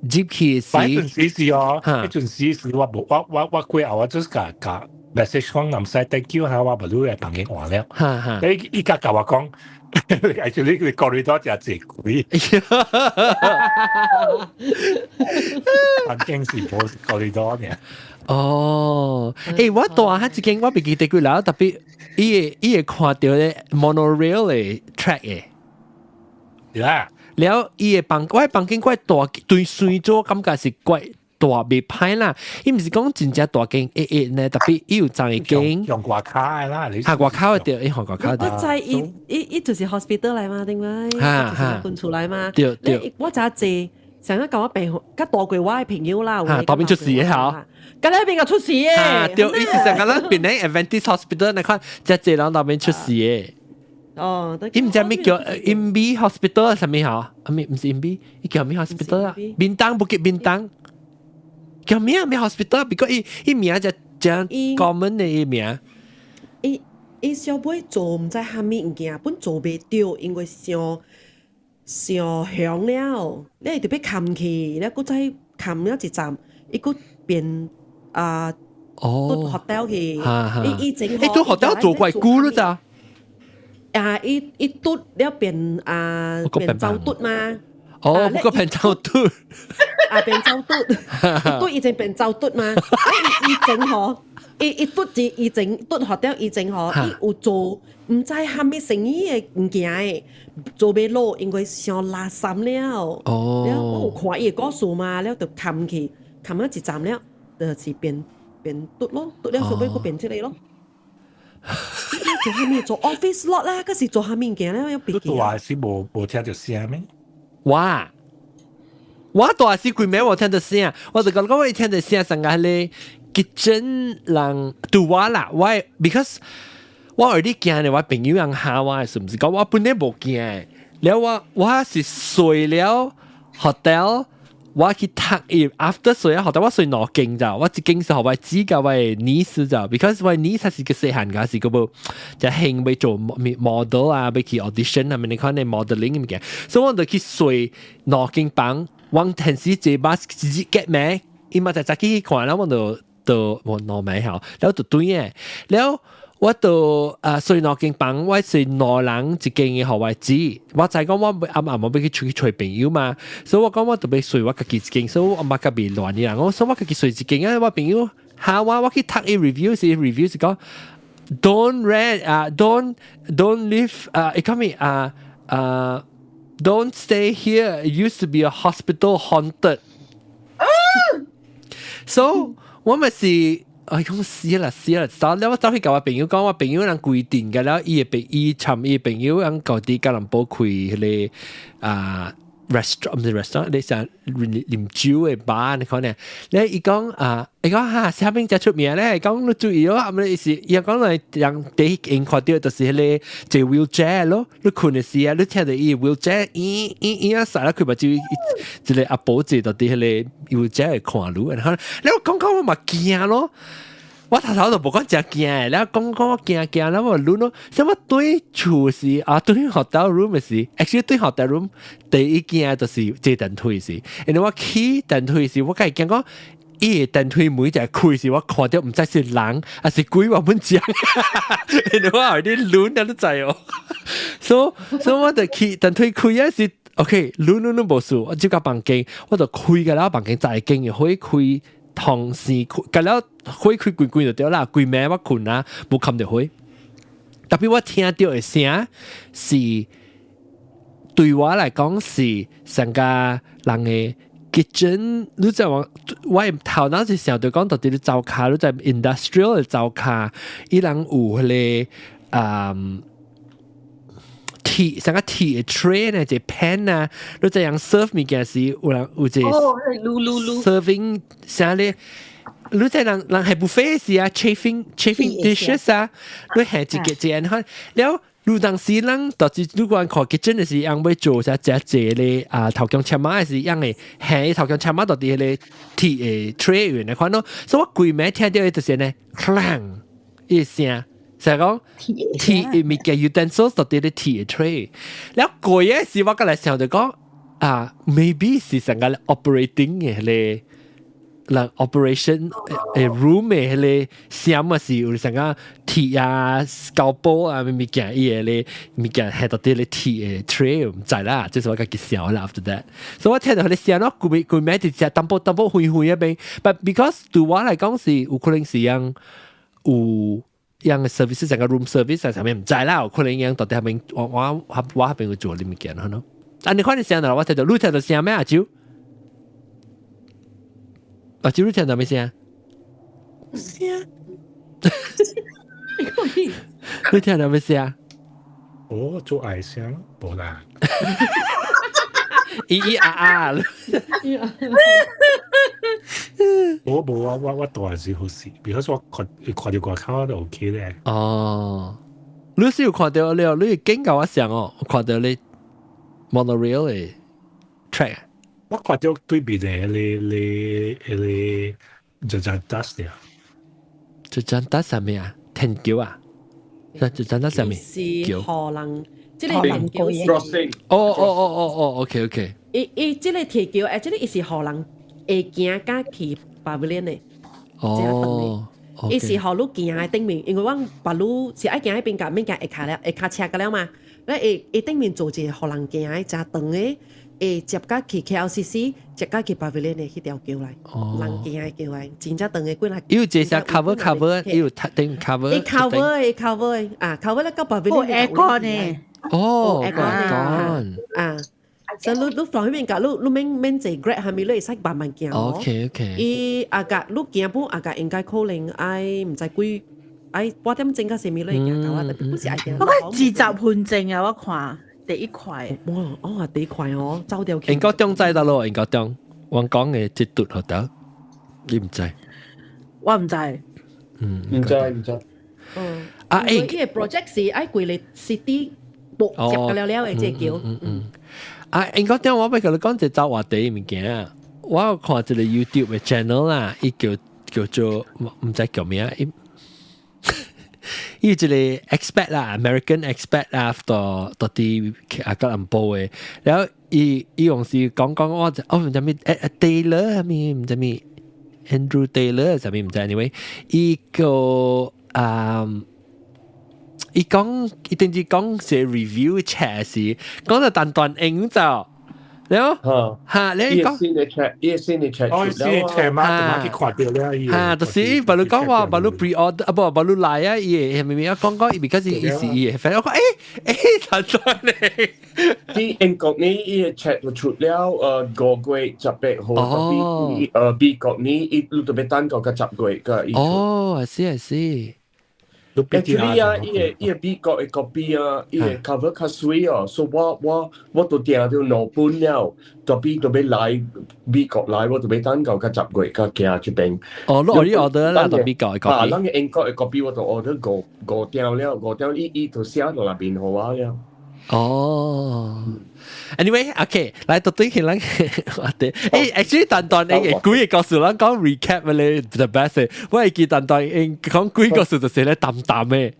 接起時，嗰陣時是哦，嗰陣時是我過後我就是甲 message 講唔使 thank you 嚇，我唔รู้嘅朋友話了，你依家甲我講，actually 你corridor就係貴，環境是冇 corridor 嘅。哦，誒，我大下一間我未記得幾啦，特別伊會看到咧 monorail 嘅 track 嘅。แล้ว伊個房間怪大，對水做感覺是怪大未歹啦。伊毋是講真正大間呢，特別伊有爭一間用外卡啦，你外口對，伊用外口對。我知伊就是 hospital 嚟嘛，點解？搬出來嘛。對，我就係成日講我病，甲大過我嘅朋友啦。當邊出事嘅嚇？咁呢邊個出事嘅？對，伊是成個人變咧 Adventist Hospital，你看只人當邊出事嘅。哦，伊唔知咩叫 MB Hospital 係咩嚇？啊，唔是 MB，伊叫咩 Hospital 啊？邊當不叫邊當，叫咩 Hospital？because 伊名就 common 嘅名。伊小妹做唔知蝦米物件，本做袂到，因為上響了，你特別冚去，你佫再冚了一站，伊佫變都 hotel 去，伊整好。都 hotel 做怪久了咋？伊嘟了變走嘟嘛？哦，不過變走嘟，變走嘟，嘟已經變走嘟嘛？伊整好，伊嘟字伊整嘟學掉伊整好，伊有做唔知蝦米生意嘅物件誒，做袂落，因為上垃圾了。哦，了我有看伊個故事嘛，了就冚去，冚咗一站了，就是變嘟咯，嘟了後尾佢變出嚟咯。做下面做 office lot 啦，嗰時做下面嘅咧有別嘅。都話是冇聽到聲咩？我大是佢咩？我聽到聲，我就講我聽到聲，成個咧 kitchen 人對我啦，我 because 我有啲驚咧，我朋友人嚇我，是唔是講我本來冇驚，แล้ว我是睡了 hotel。我去讀伊 after 睡啊，但我睡兩間咋，我一間是學我指教我 niece 咋 ，because 我 niece 係個細漢個，是個部就興要做 model 啊，要去 audition 啊，咪你看你 modeling 咁嘅，所以我就去睡兩間房，往電視這把直接 get 咩伊嘛就早起看，然後我就我攞買好，然後就對嘅，然後我就所以攞間房，我是兩人一間嘅學位子，我就係講我啱啱冇俾佢出去找朋友嘛，所以我講我特別睡我自己一間，所以我冇特別亂啲啦，我所以我自己睡一間啊，我朋友下我去讀啲 review 是講 don't rent don't live economy don't stay here. It used to be a hospital haunted. So 我咪是，講死啦，我走去教我朋友講，我朋友人規定嘅，然後伊朋友人嗰啲吉隆坡開嗰個restaurant 唔係 restaurant，你想啉酒嘅 bar 你講呢？你伊講嚇下邊就出名咧，講你注意咯，咁你是伊講嚟讓第一眼看到就是迄個坐 wheelchair 咯，你困嘅時啊，你聽到伊 wheelchair，伊啊曬啦，佢咪就一個阿婆坐到啲迄個 wheelchair 嚟看路，然後你講我咪驚咯。我頭就冇講真驚，然後講我驚，然後我亂咯。所以我對厝是對 hotel room 是 ，actually 對 hotel room 第一驚就是坐電梯是。然後我起電梯是，我梗係驚講，伊電梯門就係開時，我看到唔知是人還是鬼，我唔知。然後我有啲亂啊都滯哦。所以我就起電梯開啊是 ，OK 亂冇事，我就個房間，我就開嘅啦，房間再經嘅可以開。同時咁了開攰就掉啦，攰咩我困啊，冇冚到開。特別我聽到嘅聲是對我嚟講是成個人嘅 kitchen， 你就話我頭腦是想對講到底你灶卡，你就 industrial 嘅灶卡，伊人有嗰個成個鐵 tray 呢，隻 pan 啊，你這樣 serve 物件是有隻 serving 啥咧？你這人係 buffet 是啊 ，chafing dishes 啊，你係一個然後了，你當時人就是如果看 kitchen 嘅時，樣要做啥隻咧頭姜切馬嘅時，樣嘅係頭姜切馬到啲咧鐵 tray 嚟看咯，所以我鬼咩聽到嘅就是呢 clang 一聲。就係講鐵物件 utensils 到啲啲鐵 tray， แล้ว嗰嘢是我個嚟想就講maybe 是成個 operating 嘅咧，嗱 operation room 嘅咧，聲啊是有成個鐵啊、膠布啊物件嘢咧，物件係到啲咧鐵 tray 唔知啦，即係我個嘅想啦 after that， 所以我聽到佢哋聲咯，佢咩就淡薄灰一邊 ，but because 對我嚟講是有可能是樣有。樣 service 成個 room service 喺上面唔知啦，可能樣到底係咪我係邊個做呢物件咯？你看你聲啦，我睇到你聽到聲咩阿蕉？阿蕉你聽到咩聲？聲？你聽到咩聲？哦，做愛聲冇啦。我冇啊，我當然是好事 ，because 我看到個口都 OK 咧。哦，你是有看到了，你警告我聲哦，我看到你 monorail 嘅 track。我看到對面嘅你就站 dust 啊，就站 dust 上面啊，天橋啊，就站 dust 上面。是可能。即係人橋OK。伊即係鐵橋，即係是荷蘭會行加去巴布連嘅。哦。伊是荷魯行喺頂面，因為我巴魯是愛行喺邊架，免行會卡了，會卡車個了嘛。那會頂面做一個荷蘭行喺真長嘅，會接加去 KLCC， 接加去巴布連嘅迄條橋嚟。人行喺橋嚟，真正長嘅幾耐。要這些 cover，要頂 cover。cover 咧，到巴布連。aircon 呢？哦，所以你放喺邊架，你免坐 Grab 係咪？你會使慢慢行。OK。伊阿格你行步，阿格應該可能愛唔知幾8點鐘到4點你行到啊，特別不是愛行。我覺自習判證啊，我看第一塊。哇，第一塊哦，走掉。應該中制得咯，應該中。我講嘅即讀學到，你唔知？我唔知。唔知。因為 project 是愛規個 city 接個了嘅隻橋。應該點我俾佢哋講就走話地物件啊！我有看一個 YouTube 嘅 channel 啦，伊叫做唔知叫咩啊！伊一個 expat 啦 ，American expat 啦，到啲吉隆坡嘅，然後伊用是講我唔知咩 Taylor 係咪唔知咩 Andrew Taylor 就咪唔知 anyway， 伊個伊講一定是講是 review chat 是講到段英就。哈，你講新的 chat， 新的 chat， 哦，新的 chat 嘛，去看到了伊。哈，就是巴魯講話，巴魯 pre order 啊，巴魯來啊，伊係咪咪講伊because伊是伊，反正我講段英，啲英國呢伊嘅 chat 就出了5月18號，特別美國呢伊都特別單個嘅10月嘅伊出。哦，I see。Actually 啊，伊個美國嘅 copy 啊，伊個 cover 較水哦，所以我都訂咗兩本了，特別來美國來，我特別單個嘅10月嘅寄出邊。哦，你 order 啦，特別個 copy。啊，咱嘅英國嘅 copy 我就 order 5條了，5條伊就寫到那邊好啊了。哦 ，anyway，OK， 來到對起咱我哋，actually 段英幾個故事咱講 recap 咧 the best， 我係記段英講幾個故事就寫咧淡淡嘅。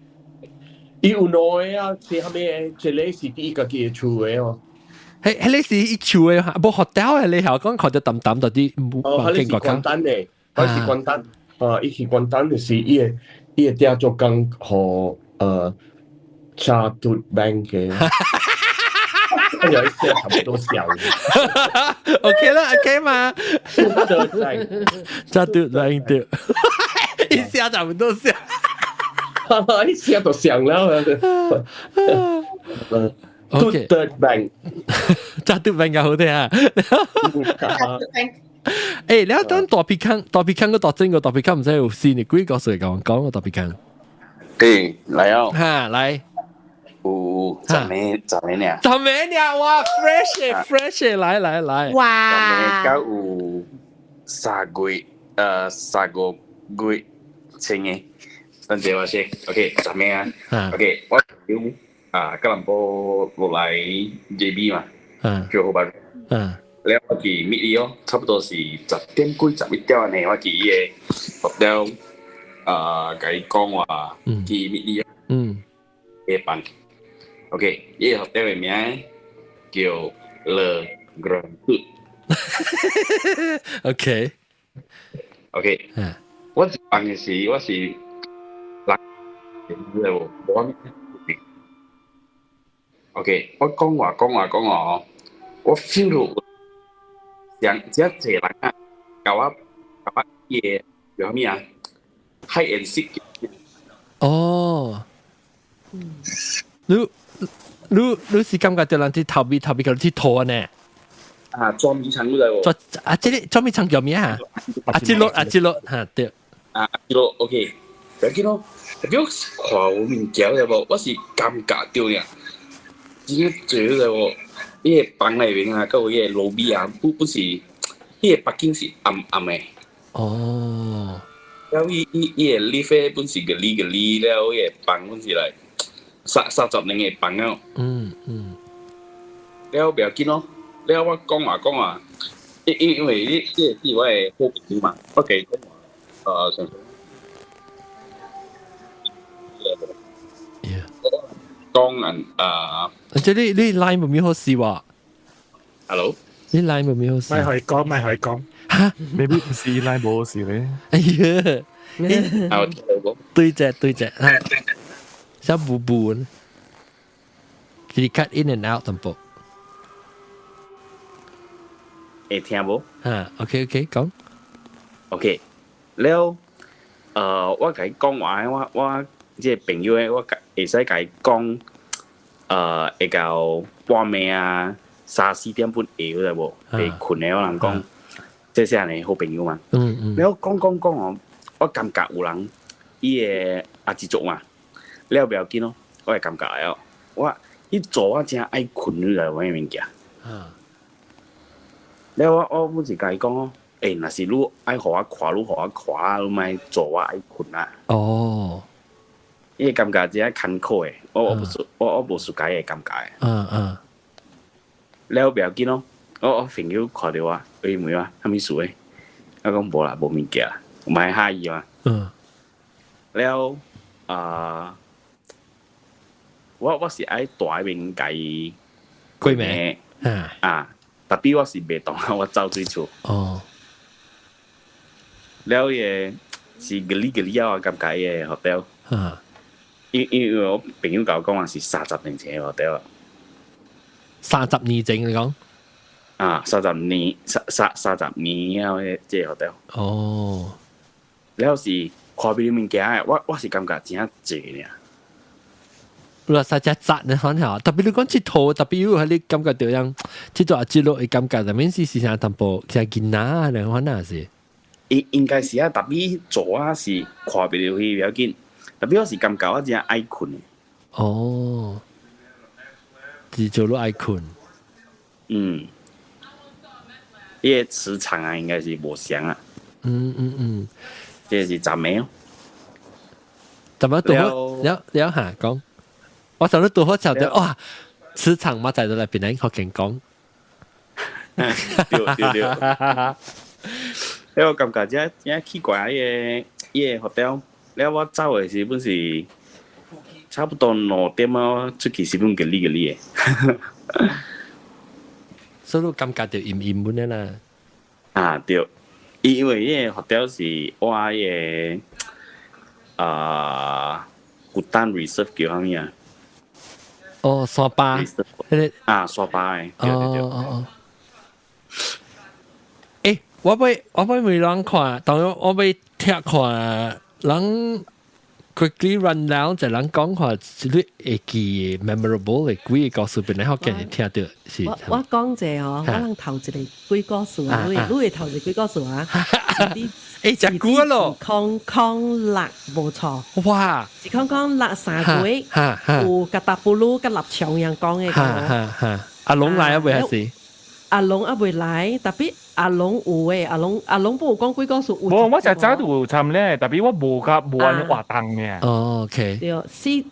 伊有耐啊，是後面這裡是第一個嘅出嘅哦。你是一出嘅，冇 hotel 嘅你係講看到淡淡到啲冇環境國家。簡單嘅，佢是簡單，伊是簡單就是伊個調做工和Chartered Bank 嘅，有一些差不多笑嘅。OK 啦 ，OK 嘛。Chartered Bank 對，一下差不多笑。一下就想了。Chartered Bank，Chartered Bank 又好啲啊。誒，你一等大鼻坑個大整個大鼻坑唔使有線，你幾個歲講個大鼻坑？誒，嚟啊！嚇，嚟。有10年呀，10年呀，哇 ，fresh，來，哇，到有3個月前嘅，等陣我先 ，OK，10年啊 ，OK， 我有吉隆坡落來 JB 嘛，叫好辦，你我記 meet 你哦，差不多是10點幾11點呢，我記嘅hotel，甲伊講話去 meet 你哦，嘅班。OK， 呢個 hotel 嘅名叫 Le Grand Hood。OK， 我辦嘅時我是人冇 OK， 我講話，我 feel 到只一人啊，搞我嘢叫咩啊 ？Hide and seek。哦，你是感覺到人哋逃避佢哋拖呢？啊，捉迷藏嗰度。捉迷藏叫咩啊？阿基洛嚇對。阿基洛 OK， 阿基洛看我面條嘅喎，我是尷尬掉嘅。點解做嘅喎？呢個房裏邊啊，嗰個嘢路邊啊，不是呢個北京是暗嘅。哦。然後呢個 lift 本是嘅呢，然後呢個房本是嚟。30年嘅房咯，然後不要緊咯，然後我講話，因為呢啲係我嘅好朋友嘛，我其實講即係你 line 冇咩好事喎 ？Hello， 你 line 冇咩好事？咪可以講嚇，未必唔是 line 冇好事咧。哎呀，對隻。小布布呢？佢 cut in and out 淡薄。會聽無？嚇 ，OK， 講。OK， แล้ว我甲伊講話，我即個朋友咧，我會使甲伊講，會到半暝啊，3、4點半會有無？會困咧，我人講，即係人好朋友嘛。แล้ว講，我感覺有人伊個阿志族嘛。了不要緊咯，我係感覺哦，我做我真愛困你來揾物件。了我本是甲伊講哦，若是你愛互我看，你莫做我愛困啊。哦，伊個感覺真係坎坷誒，我無熟解嘅感覺誒。了不要緊咯，我朋友看到我，問我啥物事誒？我講無啦，無物件啦，唔係嚇伊嘛。了我是愛大面計鬼名啊，特別我是袂當，我走對厝。哦，了也是个哩啊，咁解嘅 hotel。因為我朋友教我講話是30年前嘅 hotel 啊。30年前你講？啊，30年啊，即個 hotel。哦。了是看邊啲物件嘅，我是感覺真濟呢。你話實際雜你看下，特別你講佚佗，特別如果你感覺到樣，佚佗節錄嘅感覺，入面是成淡薄，成囡仔你看下是。應該是啊，特別做啊是看不到去比較緊，特別我是感覺我真愛困嘅。哦，是做到愛困。嗯，呢個磁場啊，應該是無相啊。這是怎麼樣？怎麼多了下講？我就都多好找到哇！磁場嘛，在度嚟邊嚟學健講。對。我感覺真奇怪嘅hotel，了我走嘅時本是差不多6點啊，出去是本嘅嘅。所以感覺到陰悶啦。啊對，因為呢個 hotel 是我嘅Hutan Reserve 叫乜嘢？哦，沙巴。啊，沙巴嘅。哦。我未人看，當然我未聽看人 quickly run down 就人講看，你會記 memorable 嘅幾個故事，本來好見你聽到是。我講者哦，我能頭一個幾個數啊，你會頭一個幾個數啊？誒，只股咯，康辣冇錯。哇！是康辣三個，有格達布魯、格立長樣講嘅個。阿龍來啊，會係是？阿龍啊未來，特別阿龍有誒，阿龍不講幾個數。我就早都有參咧，特別我無安活動嘅。哦 ，OK。對，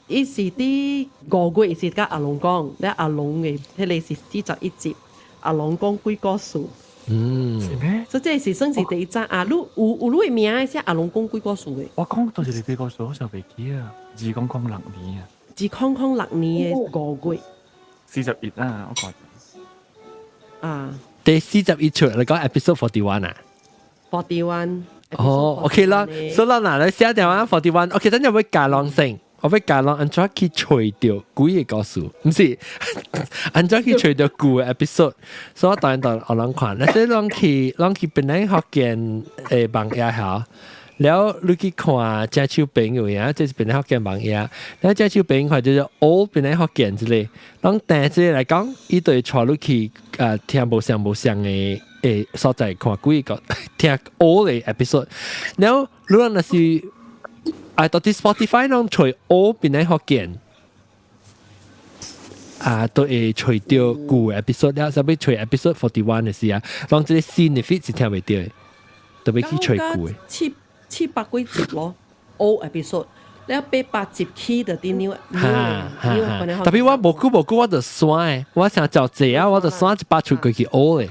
伊是啲5月是甲阿龍講，咧阿龍嘅迄個是41集，阿龍講幾個數。是咩？所以這是算是第一集啊！你有你名誒，寫阿龍講幾個數嘅。我講到是你幾個數，我就未記啊。200六年啊。200六年嘅5月。41啊，我覺。啊，第41出你講 episode 41啊？41。哦 ，OK 啦，所以嗱你寫電話41 ，OK，等陣會加浪先，我會加浪，安怎去除掉幾個故事，唔是，安怎去除掉舊嘅 episode，所以我當然我諗看，但係啷去本來學見網頁下。แล้วลูกขวาจะชิวเป็นอยู่เนี่ยจะเป็นนักเรียนบางอย่างแล้วจะชิวเป็นขวาจะ all เป็นนักเรียน之類當但係之類嚟講依對坐ลูก聽無相嘅所在看幾個聽 all 嘅 episode แล้ว如果那是到啲 Spotify 當除 all เป็นนักเรียน都會除掉舊 episode แล้ว甚至除 episode 41嘅時啊當這啲 significant 是聽唔到嘅都會去除舊嘅700幾集咯 ，old episode， แล้ว800集起就啲 new， 特別我無久我就選，我想找這啊，我就選100出過去 old 嘅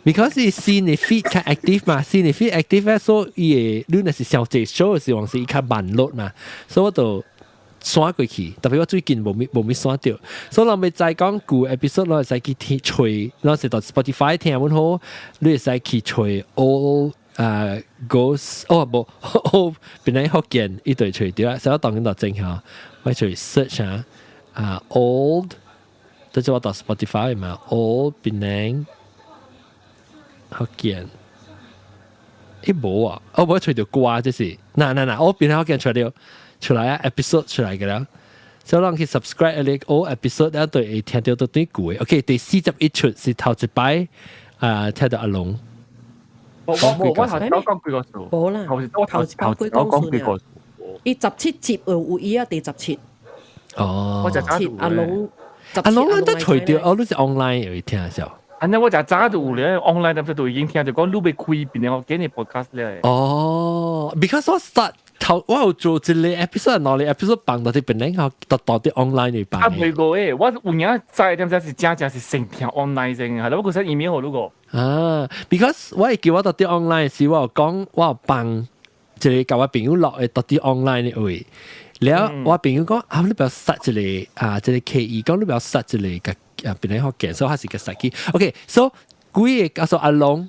，because 是 significant 較 active 嘛 ，significant active 咧，所以你若是上這 show 嘅時候是伊較慢落嘛，所以我就選過去，特別我最近冇咪選到，所以我咪再講舊 episode 我會使去聽吹，我是到 Spotify 聽滿好，你會使去吹 old。ghost 冇變嚟學見呢對除掉，所以我當緊度正下，我除 search old， 都係我到 Spotify 嘛 old 變嚟學見，冇啊，我冇除掉歌即是，嗱，我變嚟學見出嚟啊 episode 出嚟嘅啦，所以我去 subscribe 你 old episode 咧對會聽到到啲句 ，OK 第41出是頭一擺聽到阿龍。我頭先講幾個數，冇啦，頭先我講幾個數，伊17集有伊啊第17，哦，我就早阿龍都除掉，我都是 online 有聽下。安尼我就早就有咧 online 咁就已經聽就講你要開邊我見你 podcast 咧。哦 ，because 我 start 我有做一個 episode， 攞嚟 episode 放到啲本嚟我到啲 online 嚟放。未過誒，我有影在點解是真是成聽 online 先，係咯，我嗰陣 email 好嗰個。because 我係叫我到啲 online 時，我講我放即係教我朋友落嚟到啲 online 嘅位，แล้ว我朋友講你不要殺一個即係 KE 講你不要殺一個嘅本嚟學嘅，所以係個殺機。OK，so 幾個告訴阿龍。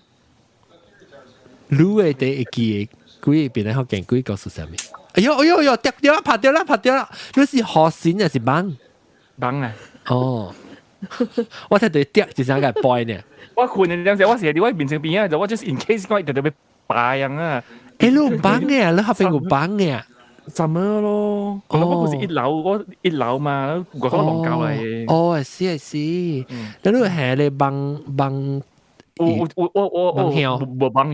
撸诶第一季鬼变嚟好勁鬼告訴上面。哎呦，掉啦，拍掉啦！你是河線還是蠓？蠓啊！哦，我睇到掉就想個 boy 呢。我困嘅陣時，我成日喺我面前邊啊，就我 just in case 我一定要擺樣啊。誒，你有蠓嘅，你後邊有蠓嘅。什麼咯？我不是一樓嘛，我可能戇鳩嚟。哦，係。你都係你蠓。我冇幫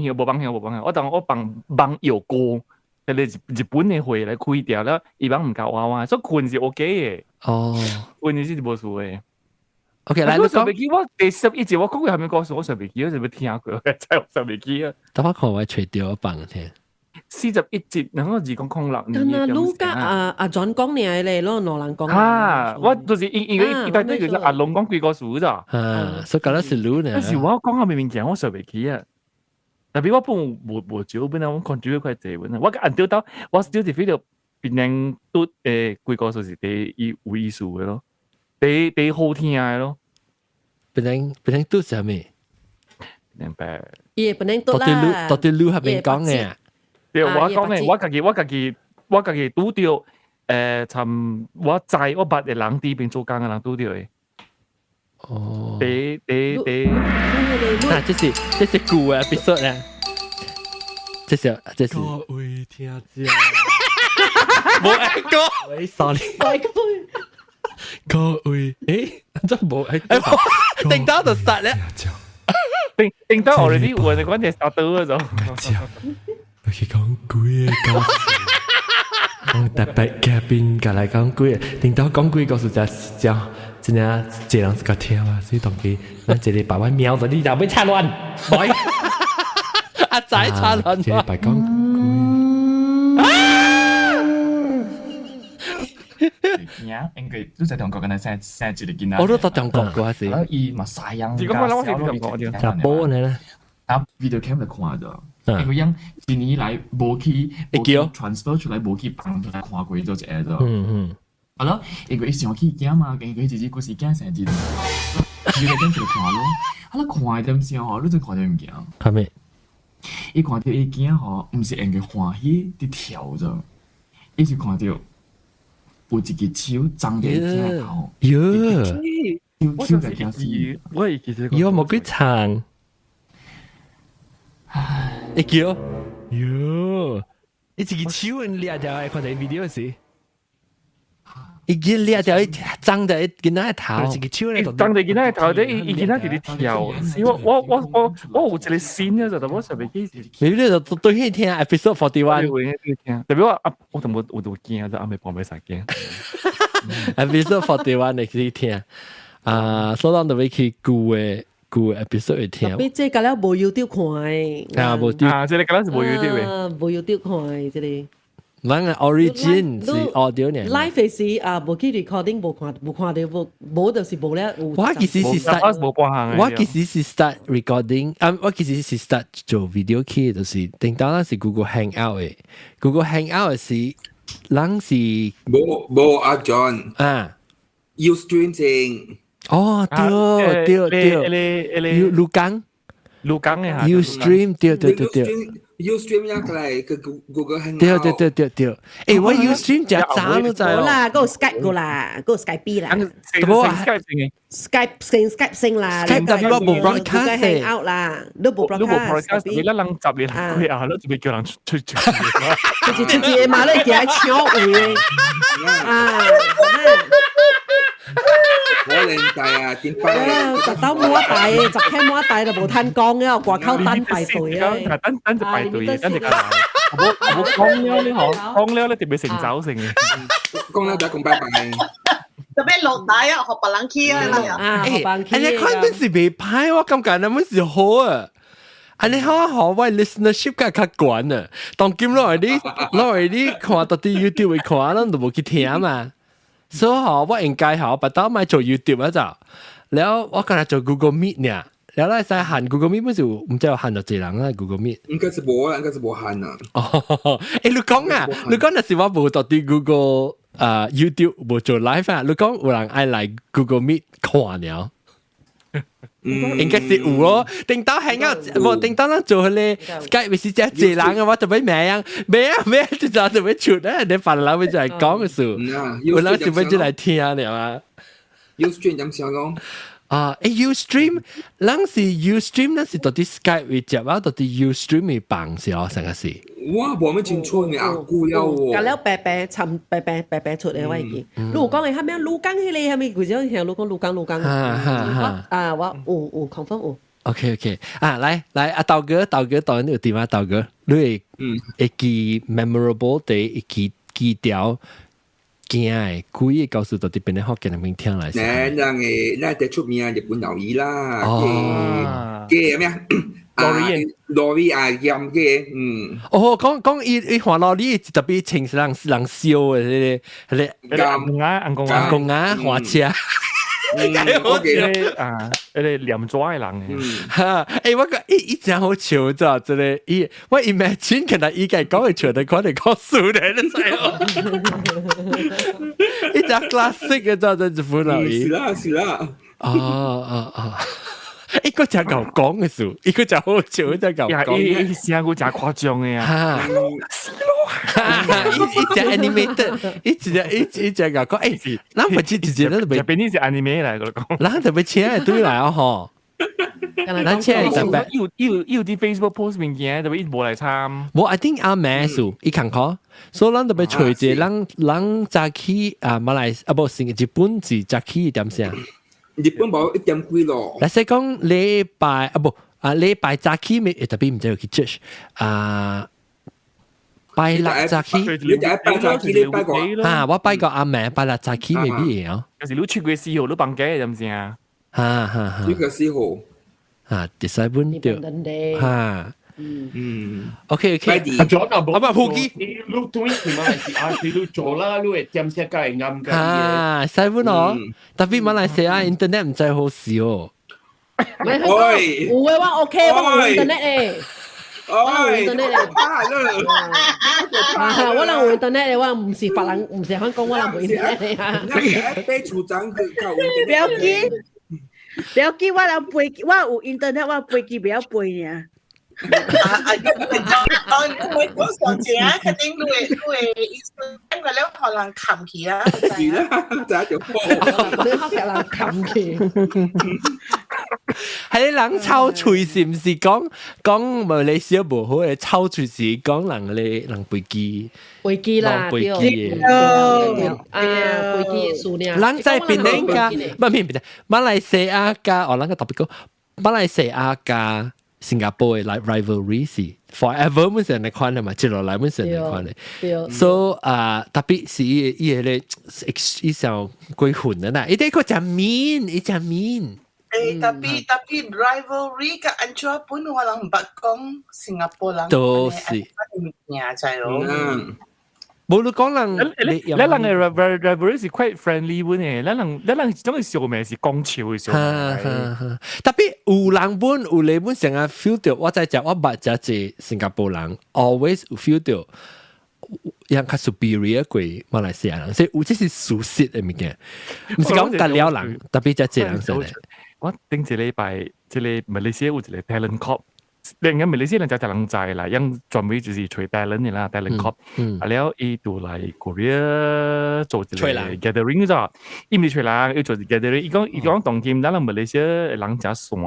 我當我幫有過，你日本嘅會嚟開掉啦，一般唔夠娃娃，所以困是 OK 嘅。哦，困是冇數嘅。OK， 來你講。我第11集我講佢係咪告訴我上未記，我就冇聽過，真係上未記啊。等我看我除掉一棒聽。41集，然後是講空落。但係盧家阿 John 講嘢咧，攞羅蘭講。啊，我就是因為一大堆叫做阿龍講幾個數咋。所以講得是盧呢。但是我講下明明講我上未記啊。特別我本冇少本啊，我 contribute 佢係本啊。我按掉到我 still 係 feel 到變成都幾個數是第有意思嘅咯，第好聽嘅咯。變成都係咩？明白。也變成都啦。到底盧係邊講嘅？對，我講嘅，我家己拄到，尋我知我捌嘅人啲邊做工嘅人拄到嘅。哦。這是舊嘅 episode 咧。這是。各位聽眾。冇嗌歌。喂 ，sorry。各位，真冇嗌。定到就實咧。定到 already 我哋講嘅實到嗰種。佢講鬼嘅故事，講特別嘉賓過來講鬼，聽到講鬼故事就真係這人個跳啊，所以同佢咱這裡把我瞄咗，你就俾插亂，喂，阿仔插亂，這裡把講鬼。呀，應該都在中國嘅呢，成日見啊。我都在中國過先。而馬曬樣。如果我諗我係中國嘅。插波呢？啊 ，video cam 嚟看咗。因為因一年以來冇去 transfer 出來，冇去幫佢看過咗只咗。好啦，因為上去驚嘛，因為自己故事驚成日。你嚟跟住看咯，好啦，看點先嗬，你真看點唔驚。係咩？一看到一驚嗬，唔是因為歡喜啲跳咗，一是看到有一隻手張在鏡頭。我上次記，我係記得。有冇幾長？一叫，喲，一隻手人掠掉，看到 video 時，一見掠掉，張在見到頭，一隻手咧，張在見到頭，一見到佢哋跳，我有一個線啊，就我上未記時。你呢就對佢聽 episode 41，特別我同我都驚，就啱未幫俾曬驚。episode 41你可以聽，所以就會去舊 episode 去聽。你即係了無 YouTube 看冇即係你講係無 YouTube 嘅，無 YouTube 看即係。唔係 origin 是 audio 呢 ？Live 是無去 recording 無看到無就是無咧。我其實是 start， 我其實是 start recording， 我其實是 start 做 video 去，就是定當然是 Google Hangout 嘅 ，Google Hangout 是人是冇阿 John ，Ustream 正。哦，對，錄講嘅，Ustream 對。Ustream 一嚟個 Google Hangout。對，誒我 Ustream 就渣咯，就係。好啦，嗰個 Skype 個啦，嗰個 Skype 啦。Skype 升啦。Skype 但係冇 broadcast Hangout 啦，都冇 broadcast。你一冷集你佢啊，都準備叫人出。出嘢嘛，你叫佢搶會啊！我靚仔啊，點辦？特登摸大，就聽摸大就冇攤講嘅，掛溝單排隊啊！單就排隊，單就冇講了你好，講了你特別成走成嘅，講了就講拜拜。特別落大啊，學白冷 key 啊，學白冷 key。你看本是未歹，我感覺那麼是好啊。你好，我 listenership 較懸啊。當今攞嚟啲看到啲 YouTube 會看，咱都冇去聽嘛。所以我應該不當買做 YouTube 啊就，然後我今日做 Google Meet 呢，然後咧使限 Google Meet 本時唔知有限到幾人啦 Google Meet。應該是冇限啊。你講那時我冇到啲 Google YouTube 冇做 live 啊，你講有人愛來 Google Meet 看了。應該是有咯。頂到係啊，冇頂到咱做咧，Skype 咪是只濟人嘅話，就俾咩就就俾出咧，你煩惱咪就係講嘅事，我諗是俾就嚟聽啊，你嘛。Ustream 點想講？Ustream，咱是 Ustream，咱是到底 Skype 會接啊，到底 Ustream 會幫是哦，成個事。哇，冇乜清楚嘅阿姑了喎。隔了白出嚟我已經。如果講係咩？魯江迄個係咪？佢就聽魯江。啊，我有 confirm 有。OK， 啊，來，阿道哥，當然有點啊，道哥，你會記 memorable 的會記掉。驚誒，故意告訴到啲邊啲學嘅人明聽嚟。那得出名日本料理啦，嘅咩啊？Lori 啊，飲嘅，講伊話羅哩特別情人燒嘅嗰啲公啊花車。嗰啲黏抓嘅人我覺一真好笑咋，真係我 imagine 其實依家講嘅全係講嚟講數嚟，你知一隻 classic 嘅咋，真係本來。是啦。個就夠講嘅數，個就好笑，就夠講。伊聲個真誇張嘅啊！一隻 animated，一隻夠講。咱唔知直接咱就俾呢隻 anime 嚟個講。咱就俾請係對嚟啊！嗬。咱請係特別。要啲 Facebook post 面嘅，就俾冇嚟參。冇 ，I think 阿咩數，伊講講，所以咱就俾隨住咱早起啊，馬來啊不，日本是早起點先。日本冇1.幾咯。嗱，即係講禮拜早起咪特別唔知有幾 judge 拜六早起，你就拜早起，你拜個我拜個阿妹拜六早起未必嘢哦。有時你出過4號都放假係唔先啊？呢個4號第三本對OK， 阿 John 啊，唔係記，你對佢馬來西亞你做啦，你會點些解啱嘅？西本哦，特別馬來西亞 internet 唔真好少哦。有嘅話 OK， 我有 internet 誒。internet 我能有 internet 我唔是法人，唔是香港，我能有 internet 啊。俾處長佢教。不要緊，我有 internet， 我背機不要背呢。我上次啊，肯定因為你可能冚起啊，係啦，就係條波，你可能冚起。係你人抽隨是唔是講馬來西亞無好嘅抽隨是講人背機啦，背機背機數量。人在邊呢家？唔係馬來西亞加我諗個特別講馬來西亞加。新加坡嘅 like rivalry 是 forever 本身嚟看嘅嘛，接落嚟本身嚟看嘅。So 特別是伊個咧，伊上鬼混嘅啦，伊啲個就面，伊就面。tapi rivalry 嘅安怎本我人唔捌講新加坡人。都是。呀，就係咯。冇你講人，你人嘅 rivalry 是 quite friendly 嘅，你人總係笑咩是講笑嘅笑。特別有人本有你本成日 feel 到，我在講我捌只隻新加坡人 always feel 到，人較 superior 過馬來西亞人，所以有即是熟悉嘅物件，唔是講隔了人，特別只隻人上嚟。我頂一禮拜，即係馬來西亞有一個 talent cup。另外馬來西亞人就人在啦，因專門就是吹 talent 嘅啦 ，talent cup。แล้ว伊度嚟 Korea 做一個 gathering 啫，伊唔係吹啦，要做 gathering。伊講當今咱馬來西亞人真散，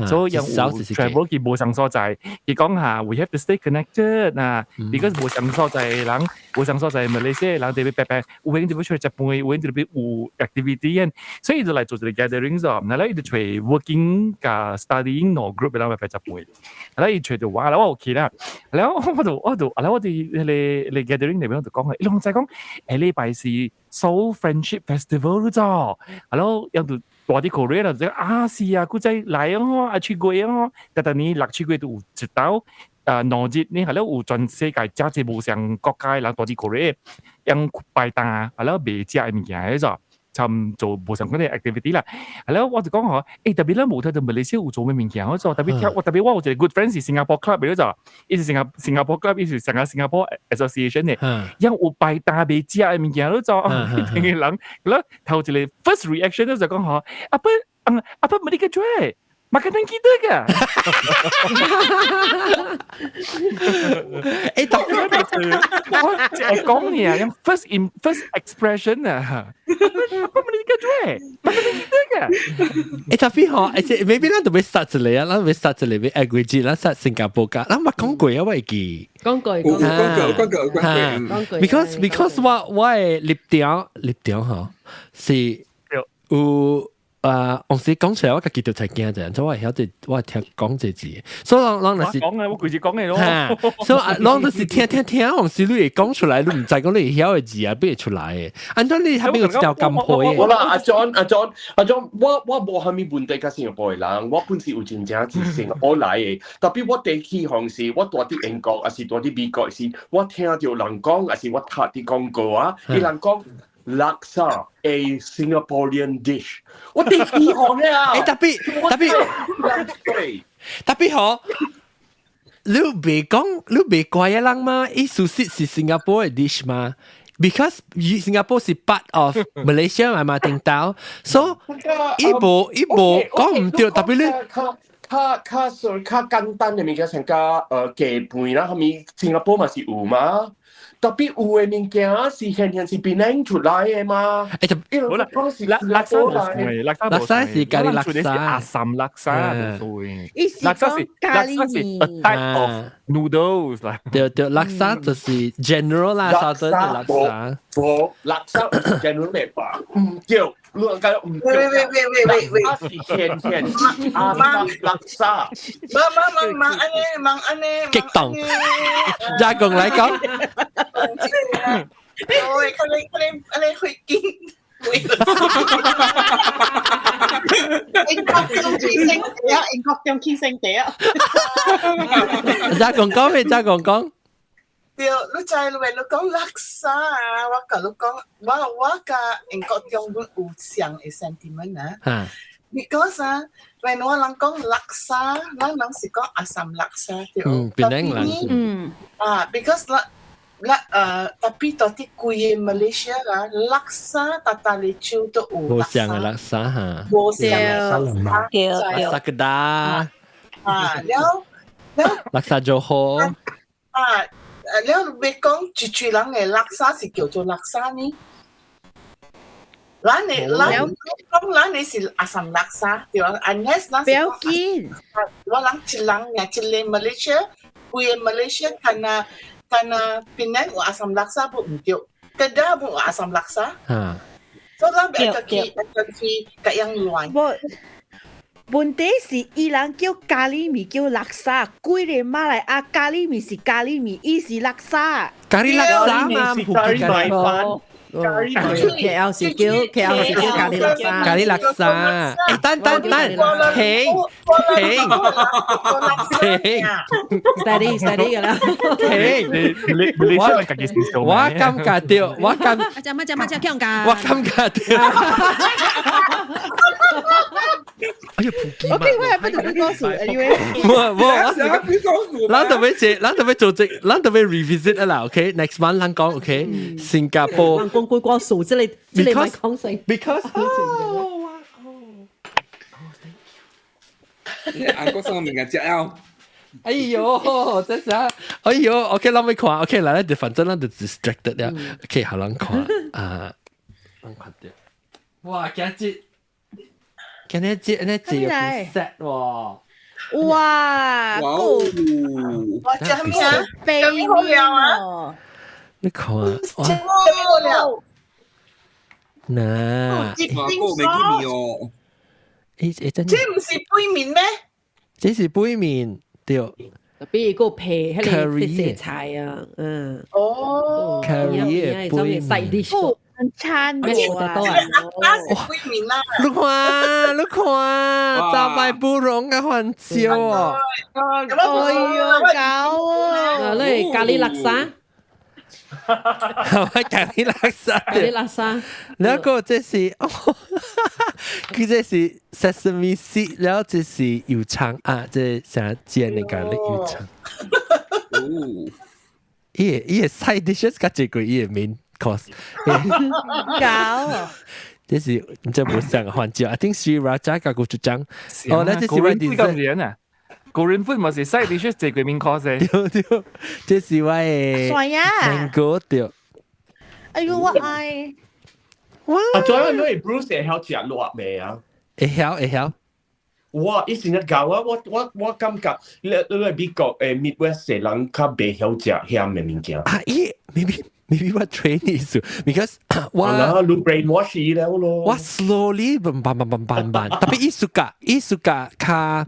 所以有 travel 佢無上所在。伊講下 we have to stay connected 嗱，because 無上所在人，無上所在馬來西亞人特別白，有興趣去日本，有興趣特別有 activity， 所以就嚟做一個 gathering 啫。然後伊就吹 working 加 studying no group 然後去日本。然後伊吹到話，我 OK 啦。然後我哋嚟 gathering 裏邊就講嘅，伊就講禮拜是 Soul Friendship Festival 啫。然後有度大啲 Korea 就講是啊，古仔嚟啊，去過啊，但你落去過都有一道農節呢，係咯有全世界真係無上國家人大啲 Korea 用拜檔，然後賣食嘅物件嘅啫。尋做無相關嘅 activity 啦。係咯，我就講嗬，特別咧冇睇到馬來西亞有做咩物件，我就特別聽，我特別我有一個 good friend 是新加坡 club 嚟咗，伊是新加坡 club，伊是新加坡 association 嘅，因有擺大備食嘅物件咯，就聽嘅人，咁頭一個 first reaction 就講嗬，apa mereka jual makanan kita ke? Tapi saya講你啊，yang first expression啊，apa mereka jual makanan kita ke? Tapi maybe 咱就要 start 一個啊，咱要 start 一個要 agree， 咱 start 新加坡噶，咱冇講過啊，我記。講過。Because 我嘅立場嚇是有。往時講出來，我自己就才驚啫，所以我聽講這字，所以人那是講嘅，我隨時講嘅咯。所以人就是聽，往時你會講出來，你唔知講你曉嘅字啊，邊出來嘅？按照你係邊個條咁配嘅？我啦，阿 John，我冇蝦米問題甲新加坡嘅人，我本身有真正自信，我來嘅。特別我第起行時，我住啲英國，還是住啲美國時，我聽到人講，還是我睇啲廣告啊，啲人講。Laksa, a Singaporean dish. 我第一行啊！tapi 嗬，你未怪嘅人嘛？伊熟悉是新加坡嘅 dish 嘛 ？Because 新加坡是 part of Malaysia 嘛，聽到，所以伊無講唔對，特別咧。較簡單嘅物件，像雞飯啦，係咪新加坡嘛是有嘛？特別有嘅物件是顯然是檳出來嘅嘛。好啦，laksa是咖喱laksa，阿三 laksa 對。laksa 是 a type of noodles 啦。對 laksa 就是 general 啦，沙頓嘅 laksa。laksa general 嚟吧？唔對，你講緊唔對。喂，是顯阿三 laksa。mang ane，激動。再講嚟講。Ôi, anh ấy khuy kinh. Anh học trong khi sinh tế ạ. Ra còn có. Điều, lúc chạy lúc con laksa, lúc con, anh có trong ủ xiang a sentiment á. Because when orang con laksa, orang sẽ có asam laksa. Penang lah. Because tapi tadi kuih Malaysia lah laksa tata lecu tu Bo siang laksa ha. Bo siang laksa Kedah.แล้วlaksa Johor. แล้ว你講住人嘅laksa是叫做laksa呢？咱你是阿什laksa對吧 ？Unless 咱不要緊，我人一人呀，一個 Malaysia， kuih Malaysia karena Penang o asam laksa pun untuk Kedah pun asam laksa. So lang kat yang luar. Bunte si ilang kêu kari mi kêu laksa, kui de Malay kari mi si kari mi, i si laksa. Kari laksa mà kari mai fan. KL 是叫咖喱laksa。咖喱laksa。等，停。steady 㗎啦。停。我感覺到，我感覺到。哎呀，Okay, what happened to 歌數 anyway？ 咱特別做隻，咱特別 revisit 啦 ，OK？Next month 咱講 OK？ 新加坡。講歌數，即係唔係講成。Because 阿哥上面嘅隻啊！哎呦，真是啊！哎呦 ，OK， 咱咪看 ，OK， 來，反正咱就 distracted 了 ，OK， 好，咱看啊，咱看到，哇，今日有 set 喎，哇，我真咩啊？飛面啊！你看啊，哇，嗱，阿哥未見面哦，真，這唔是杯麵咩？這是杯麵，對。比如個皮喺你啲菜啊，哦 ，curry 嘅杯麵。餐嘅啊，杯麵啦！你看，咋賣不容嘅環照啊！哎呀，搞啊！你咖喱laksa，係咖喱垃圾，咖喱垃圾。然後個這是佢這是 sesame seed，然後這是油腸啊，這想煎的咖喱油腸。伊個 side dishes 較濟過伊個 main course。搞。這是這冇想嘅環節，I think Sri Raja 個主張。哦，那這是 咁樣啊？Korean food 咪是 side dishes 濟過 main course 嘅。對，這是我嘅 mango 對。哎呦，我愛。啊，昨晚你 Bruce 會曉食辣味啊？會曉。哇！以前一教我感覺你美國Midwest 嘅人較袂曉食鹹嘅物件。啊，maybe 我 train 你數 ，because 我你 brainwash 伊了咯。我 slowly 慢，特別伊suka較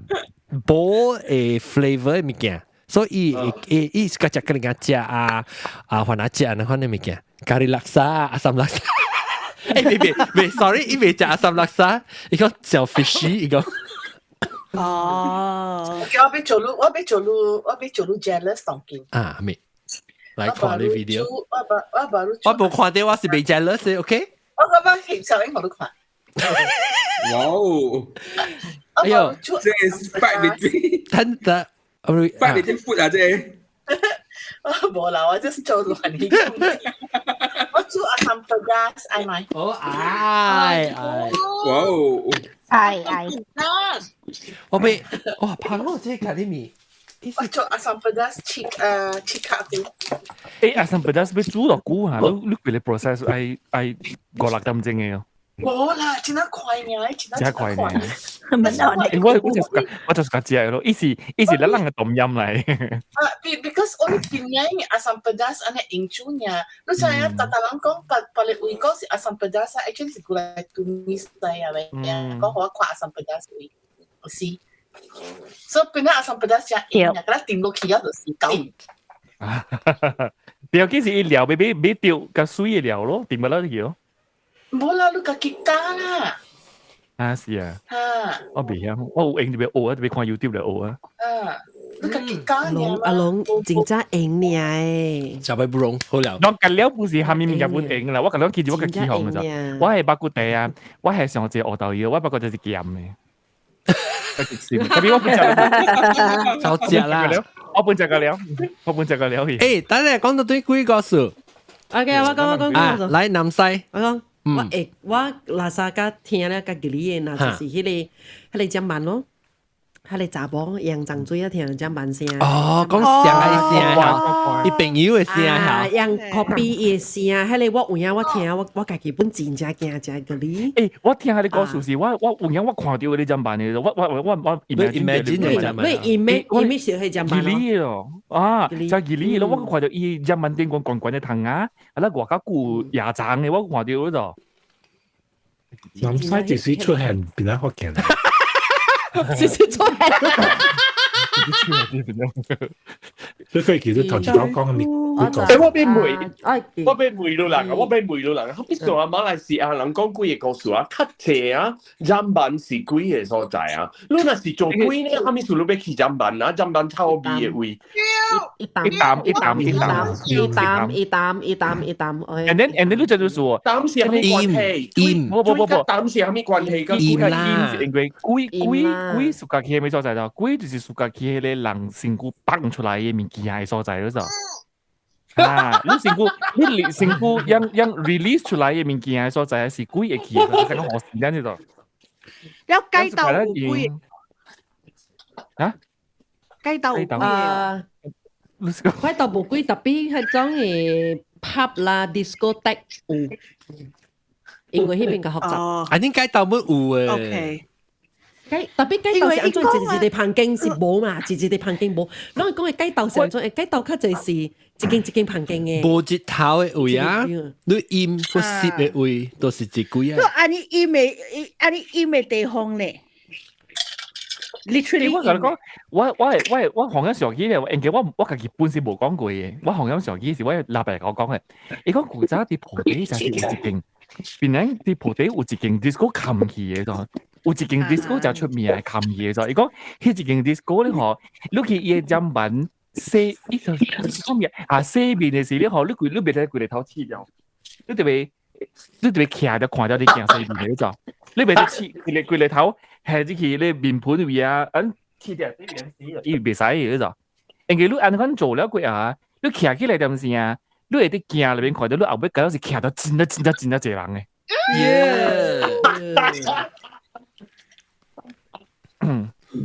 補誒 flavor 嘅物件，所以伊suka 食跟人家食啊番茄醬啊，番嘅物件，咖喱laksa、阿三laksa。未 ，sorry， 伊未食阿三laksa，伊講小 fishy， 伊講。哦，我俾做路 jealous 當見。啊，未。來看你 video， 我冇看到，我是未 jealous 嘅 ，OK？ 我覺得其實我都看。哇哦！哎呦，這是fight between， 真的，fight between food 啊，這。冇啦，我就是做亂啲。我做阿三個 gas， 愛買。哦，愛。哇哦！愛。我被，哇，拍我這咖喱米。我做阿三 pedas chicken 啲。阿三 pedas 俾煮落估下，你俾你 process 係5-6點鐘嘅。冇啦，真係快嘅，真係快嘅。我就係食咯，依時你冷嘅冬陰嚟。because 我見嘅阿三 pedas 係英豬嘅，你知啊？大人講把你會講是阿三 pedas， actually 是過來Tunis嚟啊，咪講我跨阿三 pedas 會，我試。所以變咗阿三 pedas 食嘢，嗰啲掂落去啊，就是狗。掉幾時一料，俾掉個水嘅料咯，掂唔得嘅咯。冇啦，你個結家啦。啊是啊。我未曉，我有影特別學啊，特別看 YouTube 嚟學啊。你個結家嘅。阿龍真正影你誒。小白不容好了。我近了不是下面日本影啦，我近了記住我個起項嘅咋。我係八骨地啊，我係上隻學豆嘢，我八骨就是鹹嘅。特別我半隻，就隻啦。我半隻個料，誒，等陣講到對幾個數。OK， 我講。來南西，我講。我拉薩加聽咧個吉利嘅，嗱就是迄個醬板咯，迄個查某洋醬水啊，聽醬板聲。哦，講聲嘅聲，伊朋友嘅聲嚇。洋 copy 嘅聲，迄個我有影我聽，我家己本真正驚食吉利。誒，我聽下你講數時，我有影我看到嗰啲醬板嘅，我 imagine 嘅醬板。你 imagine 係醬板咯。吉利咯，啊，就吉利咯，我看到伊醬板點講滾滾嘅湯啊，啊，我家顧廿盞嘅，我看到嗰度。南西即使出現變咗福建，即使出現，你可以其實頭先講嘅我俾梅到人，我必須話馬來西亞人講幾個故事啊，較濟啊，jamban板是幾個所在啊，你若是做幾呢？後面數你要去jamban板啊，jamban板臭味嘅味。一擔。And then 你就說，擔是係咩關係？不，擔是係咩關係？鹽啦，因為龜屬家嘅咩所在咯？龜就是屬家嘅咧人身軀蹦出來嘅物件嘅所在嗰度。啊，你身軀yang release 出來嘅物件嘅所在係龜嘅氣，就係講何時間呢度？有雞豆龜啊？雞豆龜。雞豆無龜特別係種誒 pub 啦 discotheque 有，因為迄邊較複雜。I think 雞豆冇有誒。OK。特別雞豆是安怎一地旁經是無嘛，一地旁經無。咱講嘅雞豆是安怎？雞豆較就是一間旁經嘅。無一頭嘅位啊，你鹽個濕嘅位都是一龜啊。都安尼鹽嘅地方咧。literally 我同你講，我行緊上機咧，因為我自己本身冇講過嘅，我行緊上機時，我立嚟我講嘅，你講古仔啲鋪地就係有一間，邊樣啲鋪地有一間 disco 冚起嘅咗，有一間 disco 就出名係冚起嘅咗，你講迄一間 disco 咧嗬，你去伊嘅醬板西呢就方面啊西面嘅事你好，你別睇佢哋頭黐咗，你特別徛就看到你行西面嘅就，你別睇黐佢哋頭係啲佢你面盤位啊，黐掉呢邊死咗，依別使嘅就，人哋你按咁做了佢啊，你徛起來點先啊？你喺啲鏡裏邊看到你後尾嗰陣時徛到真一濟人嘅。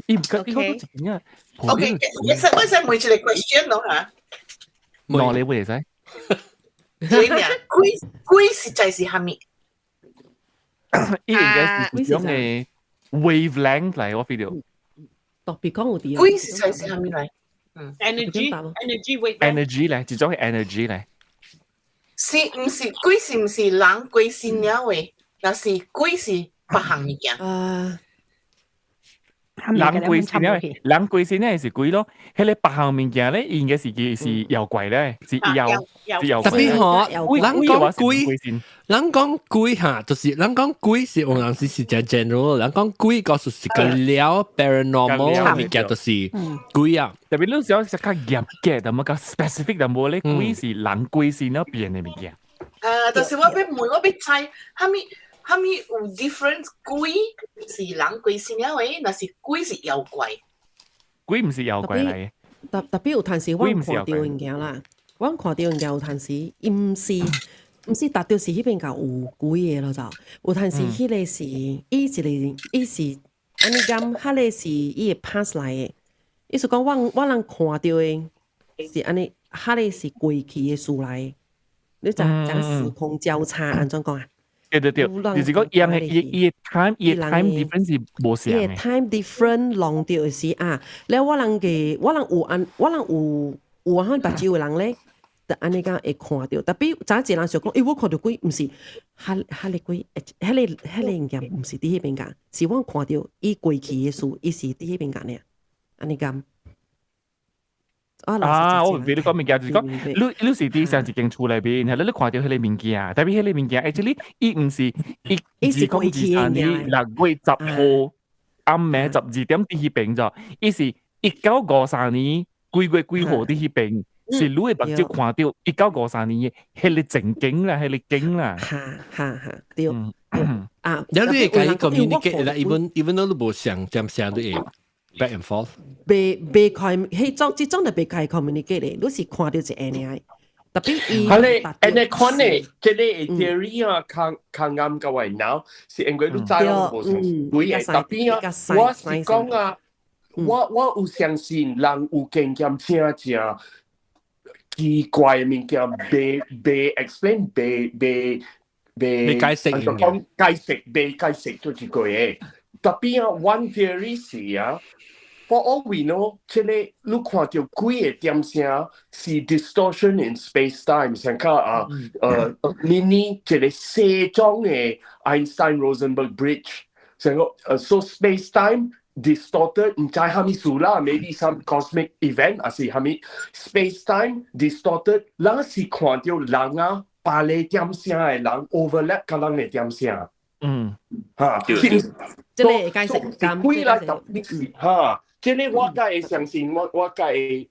伊唔緊呢個點啊 ？OK，我想問一個 question 咯嚇。攞你會使？對咩？鬼實在是蝦米？依應該係講嘅 wavelength 嚟，我 feel 到。特別講有啲。鬼實在是蝦米嚟？energy wave。energy 嚟，一種係 energy 嚟。是唔是鬼是唔是人鬼先了喂？那是鬼是別行物件。人鬼先咧，人鬼先咧是鬼咯。迄個白行物件咧，應該是妖怪咧，是妖。特別嗬，人講鬼嚇，就是人講鬼是有陣時是只 general， 人講鬼嗰時是個了 paranormal 物件就是鬼啊。特別你想食較嚴格，但冇較 specific， 但冇咧鬼是人鬼先那邊嘅物件。就是我要問，我要猜，蝦米有 different 鬼是人鬼先了喂，那是鬼是妖怪。鬼唔是妖怪嚟嘅。特別有陣時我看到物件啦，我看到物件有陣時，伊唔是達到是迄邊個有鬼嘅咯就，有陣時迄個是伊是安尼講，迄個是伊會 pass 來嘅，意思講我人看到嘅是安尼，迄個是過去嘅事來，你就時空交叉安怎講啊？對，就是講樣嘅伊 time difference 是無相嘅。time difference 浪掉嘅是啊，แล้ว我人有看白紙嘅人咧，就安尼講會看到，特別早一人想講，我看到鬼，唔是，迄個鬼，迄個物件唔是佇迄邊講，是我看到伊過去嘅事，伊是佇迄邊講咧，安尼講。我俾你講物件，就是講你是啲上一間厝裏邊，然後你看到迄個物件，特別迄個物件 actually 伊唔是伊是講23年6月10號暗暝12點佇迄邊咗，伊是1953年幾月幾號佇迄邊，是你嘅目睭看到1953年嘅迄個情景啦，迄個景啦。對。有你會講 communicate 啦，even though 你無想點想都會 back and forth。未開，迄種即種就未開 communicate 咧，你是看到一個呢，特別伊。係咧，你看咧，即係 theory 啊，較啱嘅話now，是因為你知我無想鬼嘅，特別啊，我是講啊，我有相信人有經驗正奇怪嘅物件，被 explain， 被解釋做一個嘢，特別啊 ，one theory 是啊。For all we know， 即係你看到鬼嘅點聲是 distortion in space-time， 像個mini 即係四種嘅 Einstein-Rosenberg bridge， 像個so space-time distorted 唔知係咪數啦 ，maybe some cosmic event， 還是係咪 space-time distorted， 嗱是看到人啊，把你點聲嘅人 overlap 個人嘅點聲，嚇，即係解釋咁，鬼啦特別是嚇。即係我梗係相信，我梗係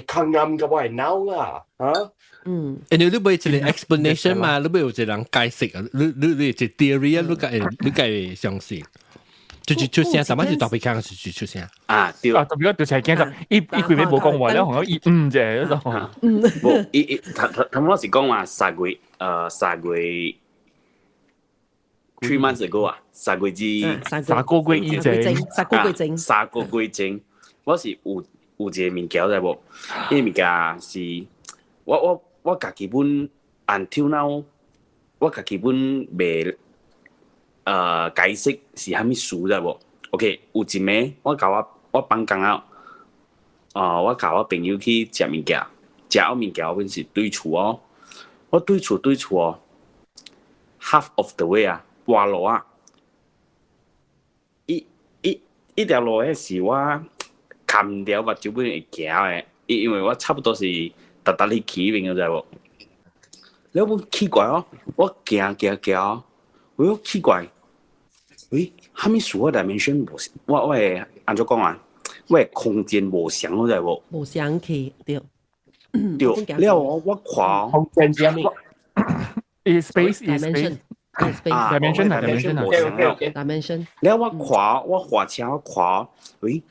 抗啱嘅話係 now 啦，嚇。你唔會一個 explanation 嘛？你唔會有一個人解釋啊？你一個 theory 啊？你梗係相信？就聲，什麼是特別強是出聲啊？對啊，特別就係驚就伊佢咪冇講話咧，好像啫嗰種。冇，他們是講話3月。3 months ago 啊，3個月以前，我是有一個物件知無？呢個物件是我家己本 until now， 我家己本未解釋是蝦米事知無 ？OK， 有一暝我放工啊，我甲我朋友去食物件，食好物件我本是對厝哦，我對厝哦 ，half of the way 啊。半路啊！一條路咧是我看唔掉，目睭本會行嘅，因為我差不多是特你起邊嘅，知無？你有冇奇怪哦？我行，我奇怪，喂，蝦米事我 dimension 無？我會安怎講啊？喂空間無相，你知無？無相去對。對，了我看空間係咩？Space dimension。dimension。了我看我畫車我看，喂，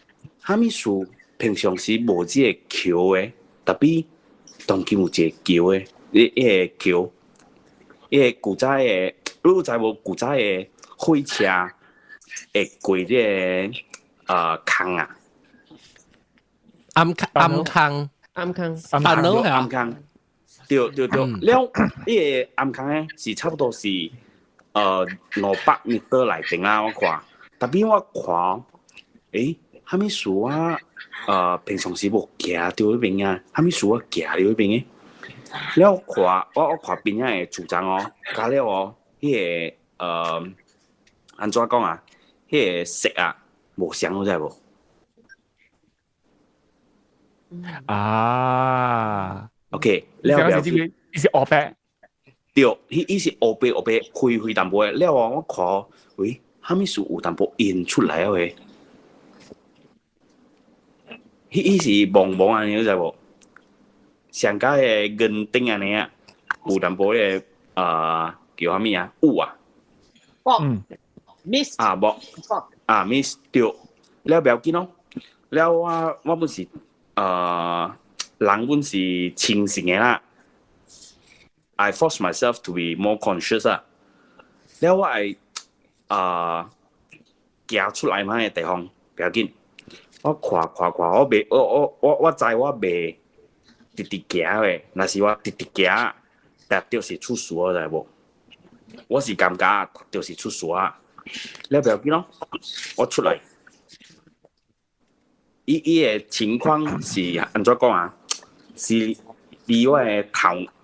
蝦米樹平常時無這個橋嘅，特別當今有一個橋嘅，呢個橋，呢個古早嘅，你知無？古早嘅火車會過這個坑啊。暗坑，對，了，呢個暗坑咧是差不多是500米內邊啊，我看，特別我看，蝦米樹啊，平常時無行到嗰邊啊，蝦米樹啊行到嗰邊嘅，了我看邊仔嘅主張哦，加了哦，迄個安怎講啊？迄個色啊無相，你知無？啊 ，OK， 了解。伊是黑白，對，伊是黑白灰淡薄嘅。了我看，喂，蝦米樹有淡薄印出來嘅？伊是蒙蒙安尼，你知無？上加嘅銀釘安尼啊，有淡薄嘅叫蝦米啊？霧啊，mist 啊，無啊 mist 對，了不要緊咯。了我本是人本是清醒嘅啦。I force myself to be more conscious 啊。了我係行出來嘛嘅地方，不要緊。我看，我未，我知我未直直行嘅，若是我直直行，但就是出事啊，知無？我是感覺就是出事啊。了不要緊咯，我出來。伊嘅情況是安怎講啊？是佇我嘅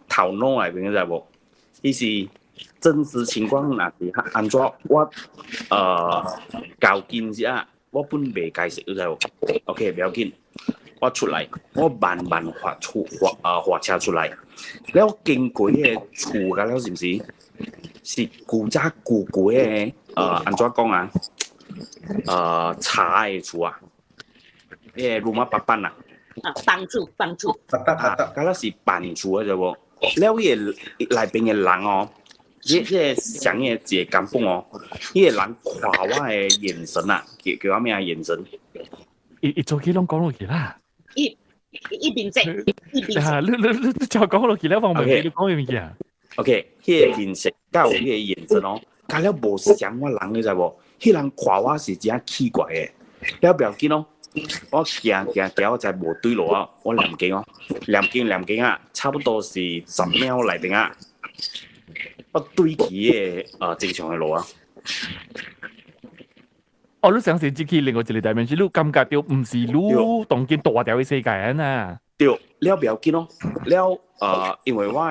頭腦內邊知無？伊是真實情況，若是安怎我較近一下，我本未解釋，知無 ？OK， 不要緊，我出來，我慢慢滑車出來，了我經過迄個厝噶了，是毋是？是古早舊嘅安怎講啊？茶嘅厝啊！rumah papan lah. Bangcu. Kalau si bangcu aja bo. 了伊個內邊嘅人哦，伊上嘅一個感覺哦，伊個人看我嘅眼神啊，叫我咩啊眼神？伊做幾攏講落去啦。伊面色，你就講落去了，我未記你講嘅物件。OK， 迄個面色加有迄個眼神哦，加了無像我人你知無？迄人看我是真奇怪嘅，了不要緊咯。我行，我就無對路啊！我念經啊，差不多是10秒內邊啊，我對起嘅正常嘅路啊。哦，你想是自己另外一個dimension，你感覺到唔是你當見大條嘅世界啊？對，了不要緊咯，了因為我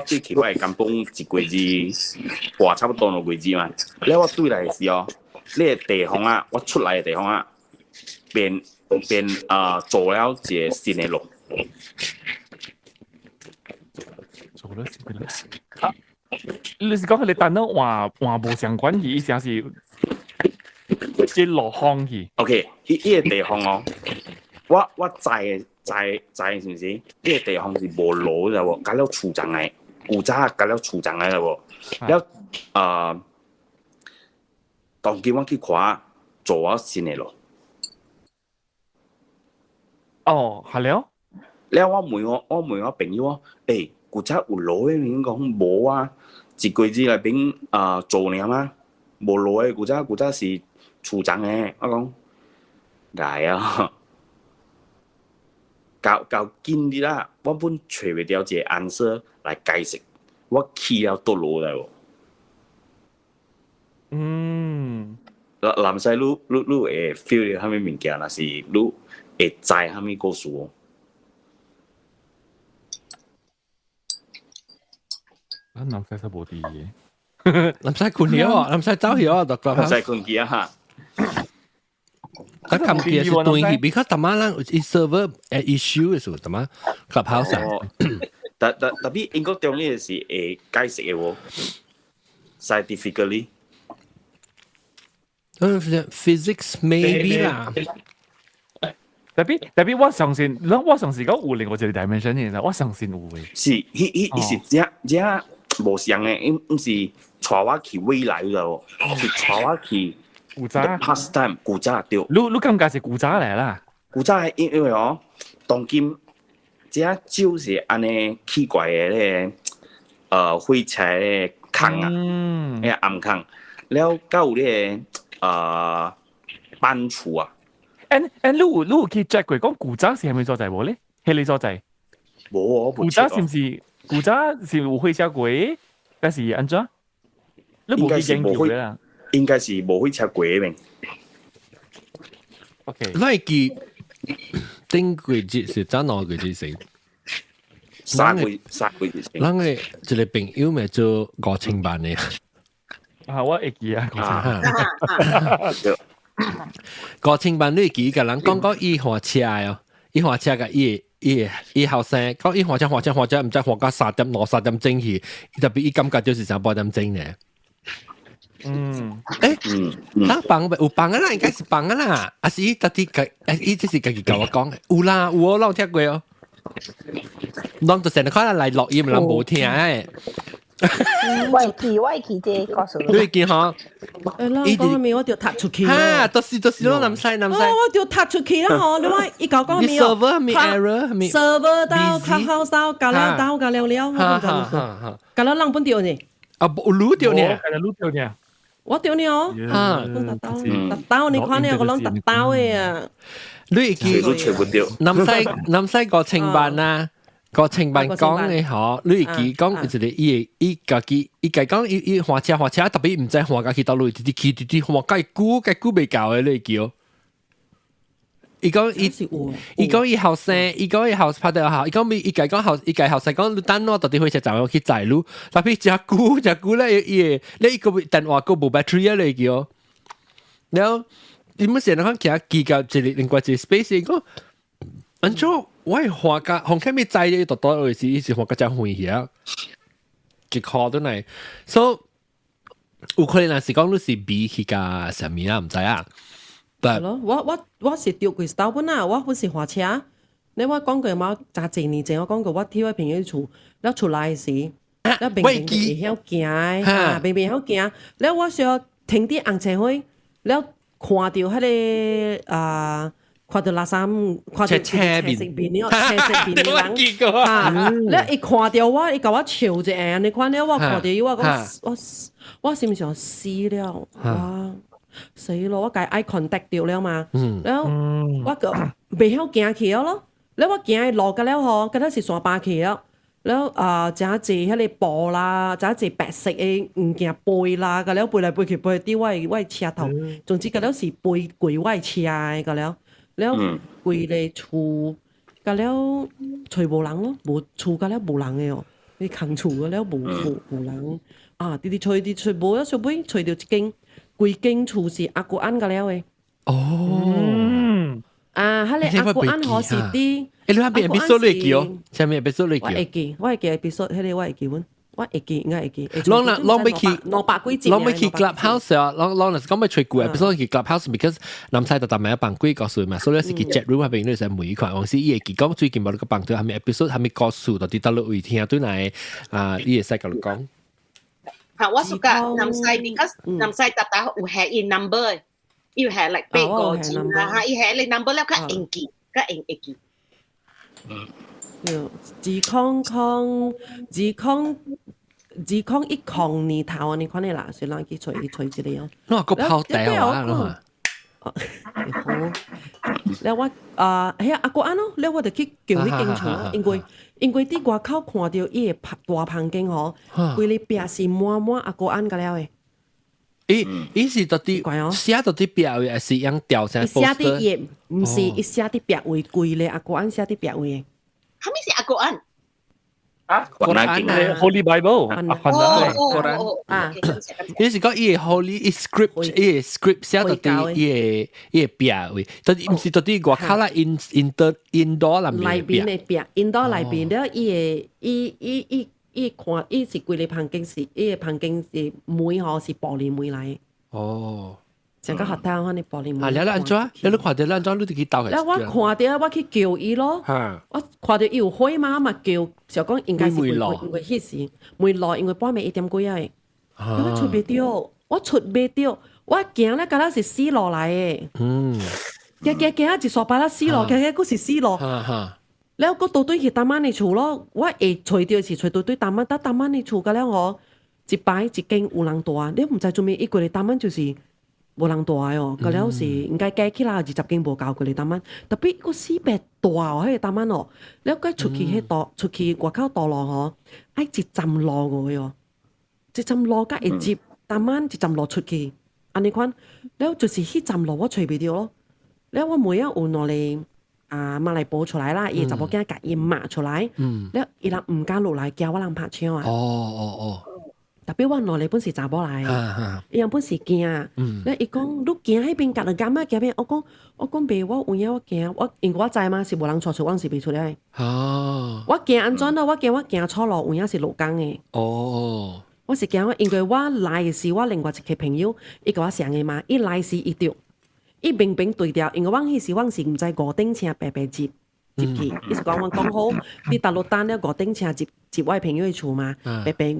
對起我係感覺一個字話差不多兩個字嘛，了我對來嘅時候，呢個地方啊，我出來嘅地方啊。變做了一個新嘅路。做了新嘅路。你是講你等到話無相關嘅意思是即落空去。OK， 呢個地方哦，我在是唔是？呢個地方是無路嘅喎，加了厝長嘅，古早加了厝長嘅喎，了當今我去看做咗新嘅路。哦，係了。了我問我朋友哦，古早有路嘅，面講冇啊，一個字內邊做嘢嘛，冇路嘅，古早是厝長嘅，我講係啊，較緊啲啦，我本找唔到一個 answer 來解釋，我去了倒路嚟喎。男仔你會 feel 到蝦米物件，若是你會知蝦米故事哦。男仔實無啲嘢，男仔困咗啊，男仔走咗啊，就講男仔困咗啊。佢撳機係對佢，because 特晚啦，server issue 嘅時候，特晚 clubhouse 啊。特別英國中呢個是會解釋嘅喎 ，scientifically。physics maybe 啦。特別我相信，我相信講有另外一個 dimension 嘅，我相信有嘅。是，是這無相嘅，唔是帶我去未來咯，是帶我去古早 past time 古早對。你感覺是古早嚟啦？古早係因為哦，當今這就是安尼奇怪嘅咧，火車嘅坑啊，誒暗坑，了到有咧班厝啊。你有去 check 過講古早是係咪所在無咧？係你所在？冇，古早是唔是？古早是有火車過，但是安怎？你冇去研究嘅啦？應該是冇火車過嘅。OK，我係記頂季節是怎樣季節先？3季節。咱嘅一個朋友咪做5000萬嘅。啊，我會記啊，5000萬你記個人講伊火車哦，伊火車個伊後生，講伊火車，唔知火到3點落3點鐘去，特別伊感覺就是3、8點鐘咧。他放有放啊啦，應該是放啊啦，啊是伊特啲個，伊即是家己甲我講，有啦，有我聽過哦。當就成日可能嚟錄音，人冇聽誒。我記這告訴你。你記嗬？伊講咩？我就踢出去。哈，就是咯，南西。我就踢出去啦，嗬！你話伊講咩？server 係咪 error？係咪 server 到 clubhouse 到，搞了，搞了人本掉呢？啊，錄掉呢？係錄掉呢？我掉呢哦，特刀你看呢個啷特刀嘅啊！你記南西5000萬啊？5000萬講嘅嗬，你記講就是伊家己講伊火車特別唔知火架去到路啲火架估未夠嘅你記哦。伊講伊後生，伊講伊後拍到後，伊講伊講後生講等我到底火車站去載路，特別只估咧你一個電話個冇 battery 嚟記哦。然後你冇成日講其他記個一另外一 space 講，安做？我係畫家，紅開咪載咗多多嘅時，是畫家真會嘢，結果都係，所以有可能是講你是比起個什麼啊，唔知啊。係咯，我是掉過刀本啊，我本是畫車。你我講過嘛，廿幾年前我講過，我跳喺朋友厝，แล้ว出來時，แล้ว平平曉行，平平曉行，แล้ว我想停啲紅車會，แล้ว看到迄個看到垃圾，看到車邊了，車邊的人，แล้ว一看到我，伊甲我笑一下，你看了我看到伊，我講我心想死了，哇！死咯！我介 eye contact 掉了嘛，แล้ว我個未曉行去咯，แล้ว我行落個了嗬，嗰啲是山巴去了，แล้ว真係迄個布啦，真係白色嘅物件背啦，個了背來背去背啲我車頭，總之個了是背跪我車嘅個了跪嚟厝，個了厝無人咯，無厝個了無人嘅哦，你空厝個了無人啊，啲厝無，小妹厝到一間。規間厝是阿姑安個了誒。哦。迄個阿姑安可是啲。你下邊 episode 你記哦？下面 episode 你記？我會記 episode，迄個我會記阮，我會記應該會記。啷未去200幾集。啷未去 clubhouse 啊？啷講咪吹鼓 episode 去 clubhouse，because 南西特特咪一班鬼告訴嘛，所以是去 chat room 下邊你係每一款，往時伊會記講最近冇個幫到，下面 episode 下面告訴到啲得落位聽對嚟伊會使甲你講。嚇！我สุกนำไซbecause นำไซตา有係in number，要係嚟8個字啦嚇，要係嚟 number แล้วก็เอง記，ก็เอง記。自控一控年頭啊！你看你啦，算啦，佢吹一個哦。我個泡掉啊！好，แล้ว我阿哥安咯，แล้ว我就去叫佢警察，因為啲外口看到伊個大棚景吼，規日壁是滿阿哥安個了誒。伊是到底寫到啲壁位，還是樣吊上？寫啲頁，唔是伊寫啲壁位，規日阿哥安寫啲壁位。係咪是阿哥安？Holy Bible， 你是講伊個 Holy script 寫到啲伊個壁位，但係唔是到啲外口啦 indoor 內邊嘅壁 indoor 內邊了，伊看伊是規個棚景是伊個棚景是門吼是玻璃門來。哦，成個學堂可能玻璃門。啊，你安怎？你看到安怎？你就去鬥佢。我看到我去叫伊咯。我看到伊有火嘛，嘛叫，就講應該是因為迄時梅落，因為半暝1點幾啊。我出袂到，我出袂到，我行咧，敢若是4路來誒。行一刷把啦4路，行嗰是4路。แล้วก็ตัวด้วยหิตามันในชู咯，我會隨掉時隨對ตามัน，但ตามันในชู嘅咧，我一擺一間有人大，你唔知做咩一個嚟ตามัน就是冇人大哦，個了是應該計起來20間無夠個嚟ตามัน，特別個400大哦，迄個ตามัน哦，แล้ว個出去迄道出去外口道路吼，愛一站路個哦，一站路甲會接ตามัน一站路出去，安尼款，แล้ว就是迄站路我隨袂到咯，แล้ว我每一有落嚟。馬來報出來啦，伊查某囝甲伊罵出來，แล้ว伊人唔敢落來叫我人拍槍啊。特別我落嚟本是查某來，伊人本是驚，แล้ว伊講你驚迄邊夾就夾啊夾邊，我講袂，我有影我驚，我因為我知嘛是無人錯出，我是袂出來。我驚安怎咯？我驚錯路，有影是路工嘅。我是驚我，因為我來嘅時，我另外一個朋友，伊甲我上嘅嘛，伊來時伊着。伊明明對調，因為我迄時我是毋知五頂車白白接去，伊是講我講好，你大陸單了五頂車接我朋友去厝嘛，白白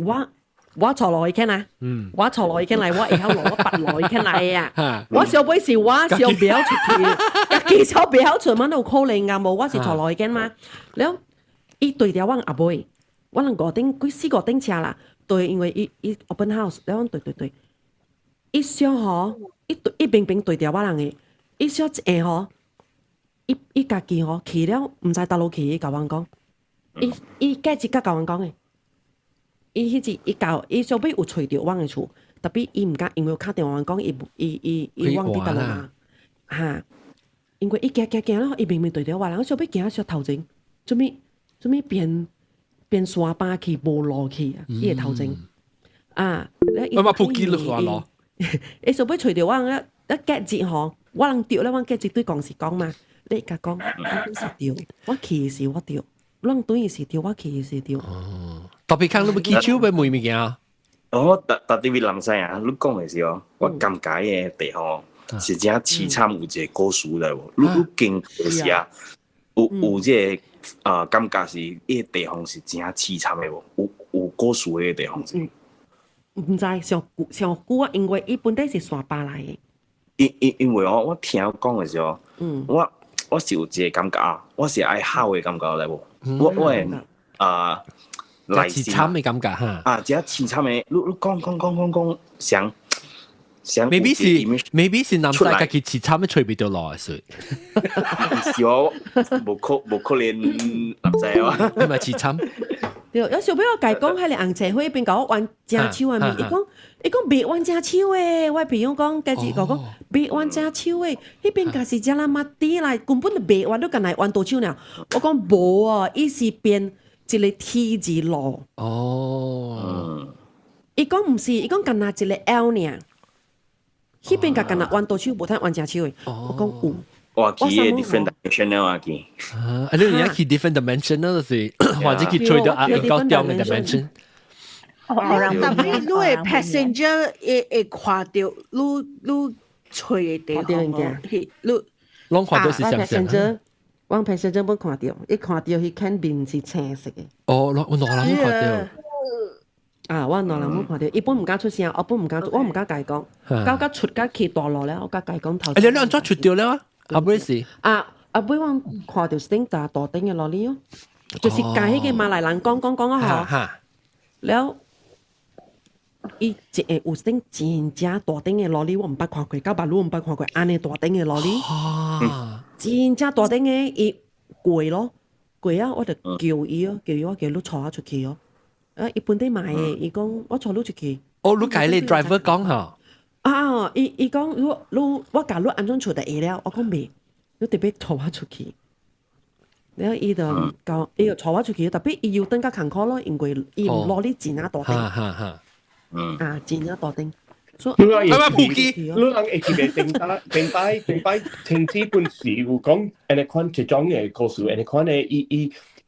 我坐落去傾啊，我坐落去傾嚟，我會曉落我拔落去傾嚟啊，我小妹是我小表出去，小表出嘛都可能㗎冇，我是坐落去傾嘛，แล้ว伊對調我阿妹，我能4頂車啦，對，因為伊 open house，แล้ว對，伊想嗬。伊明明對調我人嘅，伊小一下吼，伊家己吼去了，毋知倒落去，伊甲阮講，伊計一甲甲阮講嘅，伊迄時伊小尾有找着阮嘅厝，特別伊毋敢，因為有敲電話阮講，伊忘記倒落嘛，哈，因為伊行咯，伊明明對調我人，我小尾行小頭前，做咩變沙巴去無路去啊，伊個頭前，啊，我嘛撲記錄咯。伊做尾找着我咧，一夾節吼，我人掉咧，我夾節對講是講嘛，你甲講，我是掉，我去時我掉，我人對是掉，我去是掉。特別講你要起手要問物件啊？特別南西啊，你講嘅時候，我感覺嘅地方是真凄慘，有一個故事嚟喎。你經過時啊，有即個感覺是呢個地方是真凄慘嘅喎，有故事嘅地方是。唔知上久啊，因為伊本地是沙巴來嘅。因為我聽講嘅時候，我是有一個感覺啊，我是愛好嘅感覺嚟喎。我係來自慘嘅感覺哈。即係凄慘嘅，你講想 maybe 是南西家己凄慘嘅吹唔到落水。是我冇可能南西啊，你咪凄慘。有時俾我介講喺你紅茶會邊講玩正手啊面，伊講別玩正手誒，我朋友講家己講別玩正手誒，迄邊家是正啦乜啲啦，根本就別玩都近嚟玩多手呢。我講無啊，伊是變一個 T 字路。伊講唔是，伊講近嚟一個 L 呢，迄邊家近嚟玩多手，無睇玩正手誒。我講有。哇！佢嘅 different dimensional 啊，佢。你而家佢 different dimensional 是，或者佢吹到啊高調嘅 dimension。特別你嘅 passenger 會看到你吹嘅地方，你攏看到是想象。我 passenger 冇看到，一看到佢肯定是青色嘅。我哪人冇看到？我哪人冇看到？一般唔敢出聲，我唔敢介講。交出街去大路咧，我介講頭。你兩張出掉咧？阿妹是阿妹我看到頂大頂嘅羅哩哦，就是介迄個馬來人講啊嗬，แล้ว伊有頂真正大頂嘅羅哩，我唔捌看過，到馬路唔捌看過，安尼大頂嘅羅哩，真正大頂嘅伊貴咯，貴啊！我就叫伊哦，叫你坐下出去哦，伊本地買嘅，伊講我坐你出去。你介你 driver 講嗬。伊講我教你安怎出就會了，我講未，你特別拖我出去，然後伊就教伊就拖我出去，特別伊要等較坎坷咯，因為伊唔攞你錢啊大頂，錢啊大頂，所以你話普及，你講會記得定擺停止本事，有講安尼款一種嘅故事，安尼款嘅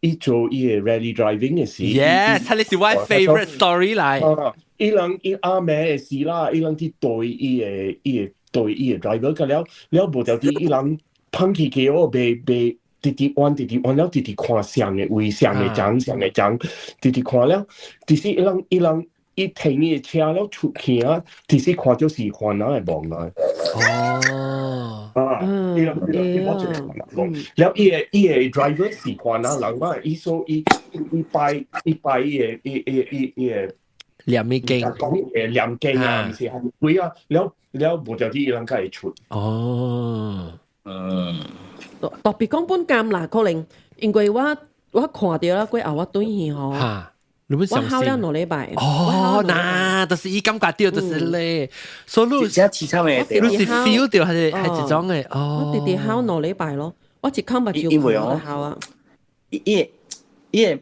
伊做伊嘅 rally driving 嘅事。Yes，佢係我 favorite story 嚟。伊人伊阿妹嘅事啦，伊人去對伊嘅對伊個 driver 個了無條啲伊人碰起嘅我被直彎了直看上嘅位上嘅漲直看了，直是伊人一停伊嘅車了出去啊，直是看咗時環來望來。伊人我就看啦，了伊個 driver 時環啊，人話伊所伊擺伊個兩米經，講兩經啊，唔是係會啊，了無條啲伊人家會出。特別講本監啦，可能因為我看到啦，過後我對伊吼，我考了2禮拜。嗱，就是伊感覺到就是咧，所以你是 feel 到係一種嘅。我直直考2禮拜咯，我一考目就考啊。伊個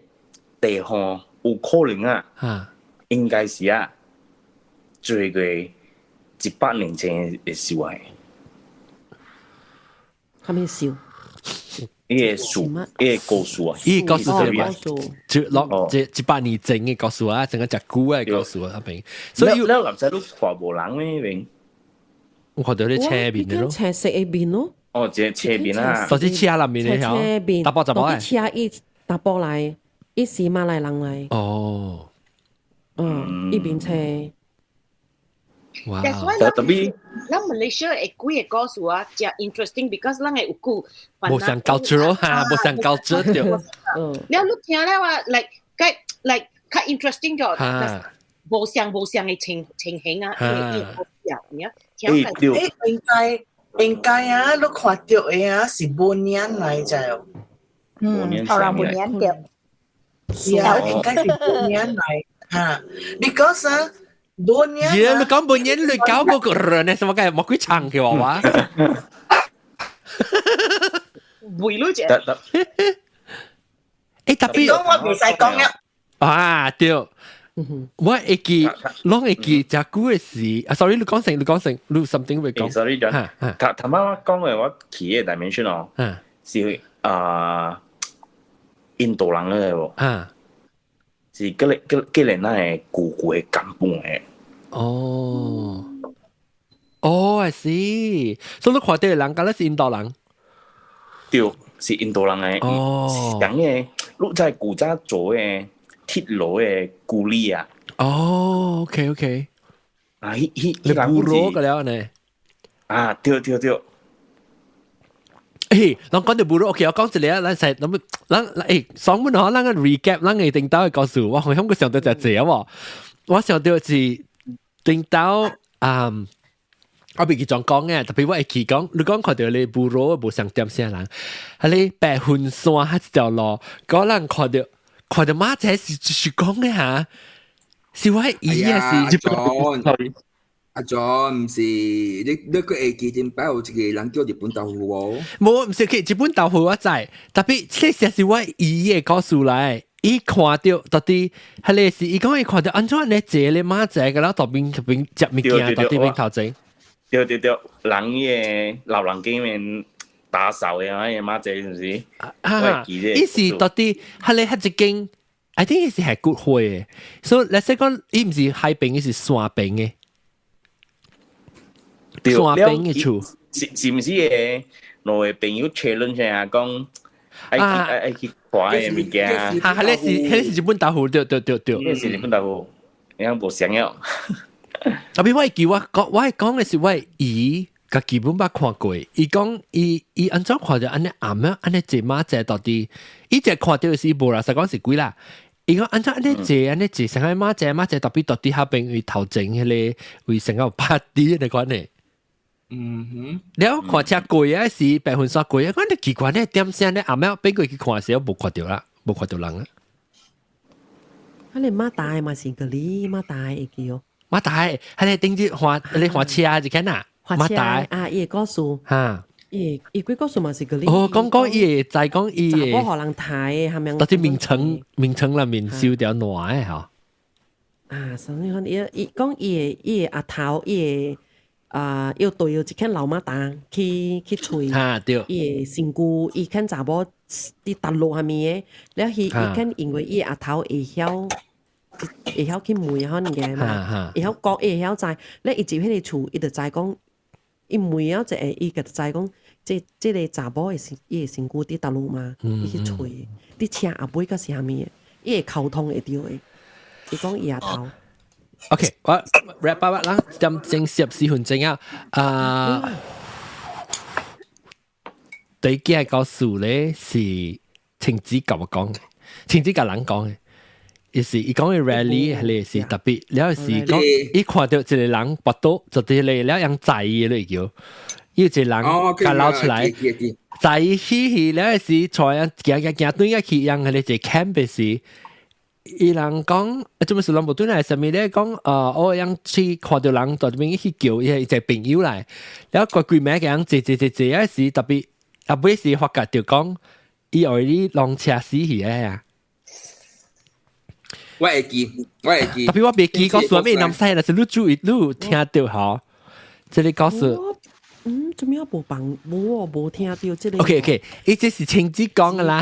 地方有可能啊，應該是啊，最過100年前嘅事嚟。係咪笑？伊個樹，伊個故事啊，伊個故事係嘛？就落這100年前嘅故事啊，整個隻古嘅故事啊，邊。所以你南西都看無人咩邊？我看到啲車邊嘅咯，車色嘅邊咯。哦，即係車邊啊，嗰啲車入面嘅車邊，搭波就冇啲車伊搭波嚟，伊是馬來人嚟。哦，呢邊車。哇！特別，咱 Malaysia 嘅幾個故事啊，真 interesting because 咱嘅有句，冇上culture哈，冇上 culture 對。你聽咧話，like 較 interesting 咗，無相嘅情形啊，應該啊，你看到嘅啊是半年嚟就，後來半年掉，應該是半年嚟嚇 ，because 啊。半年你講半年，你搞嗰個人咧，什麼嘅冇鬼唱嘅話，會咯啫。特別講我唔使講嘅。啊，對，我會記，攏會記只古嘅事。sorry，你講成，你 something 會講。sorry，頭啱講嘅我企嘅 dimension 哦，是印度人嚟喎。是嗰年那係古嘅根本嘅。I see。所以你看到嘅人，梗係印度人。對，是印度人嘅。講嘅，你在古早做嘅鐵路嘅咕喱啊。OK。啊，你咕嚕嘅了呢？啊，對。誒，咱講到布魯 ，OK， 我講一個啊，咱雙門嗬，咱個 recap， 咱嘅頂到嘅故事，我好想想到就係喎，我想到是頂到我未記咗講嘅，特別我會記講，你講看到你布魯無上點些人，係你白雲山嗰一條路，嗰人看到馬仔是講嘅嚇，是我姨啊是。阿 John 唔是你個會記點擺有一個人叫日本豆腐喎？冇，唔是佢日本豆腐我知，特別這些是我姨嘅故事嚟。伊看到到底係你是，伊講伊看到安怎你坐你馬仔嘅啦，到邊食物件，到邊頭前。對，人嘅老人家面打掃嘅嗰啲馬仔是唔是？伊是到底係你係一間 I think 是係骨灰嘅，所以你說講伊唔是海邊，伊是山邊嘅。山邊嘅厝是唔是嘅？我嘅朋友 challenge 啊，講愛去看嘅物件。係日本豆腐，對。呢是日本豆腐，你講無想要。特別我係講嘅是我姨個基本捌看過，伊講伊安怎看到安尼暗啊，安尼坐馬仔到底，伊只看到是無啦，實講是幾啦。伊講安怎安尼坐，成個馬仔特別到底下邊為頭前迄個為成個拍啲嘅講呢。了看車貴啊，是白雲山貴啊，我哋奇怪呢點聲呢？暗暝俾佢去看嘅時候冇看到啦，冇看到人啊。你馬大嘛是個你馬大會記哦。馬大係你頂住你滑車就緊啊，馬大啊，伊個故事嚇，伊個故事嘛是個你。講伊就係講伊查某互人睇係咪？到啲名稱裏面燒掉暖嘅嚇。啊，所以伊講伊阿頭伊要對要一間老馬大去吹，伊身軀伊間查某啲大陸係咪嘅？แล้ว伊間因為伊阿頭會曉去梅可能嘅嘛，會曉講會曉知，咧伊住喺個厝，伊就知講伊每啊就伊個就講，即個查某伊嘅身軀佇倒路嘛，伊去吹，啲車阿妹個是蝦米？伊會溝通會到嘅。伊講伊也頭。OK， 我 wrap up 啦，咁正14分鐘啊。對嘅告訴咧是晴子甲我講嘅，晴子甲人講嘅。伊是伊講嘅 rally 係是特別，了是講伊看到一個人跋倒，就對咧了樣在意咧叫，伊一個人甲撈出來，在意起了是坐樣行對個去樣嘅咧，就 camp 是。伊人講，做咩事人無對來上面咧講，我樣去看到人在邊去叫，伊係一個朋友來，然後個名嘅樣坐啊是特別，啊尾時發覺就講，伊為你浪車死去啊！我會記，特別我別記，告訴我咩南西啦，是你注意，你聽到好，這裡告訴。做咩無幫無聽到即個 ？OK， 伊這是晴子講嘅啦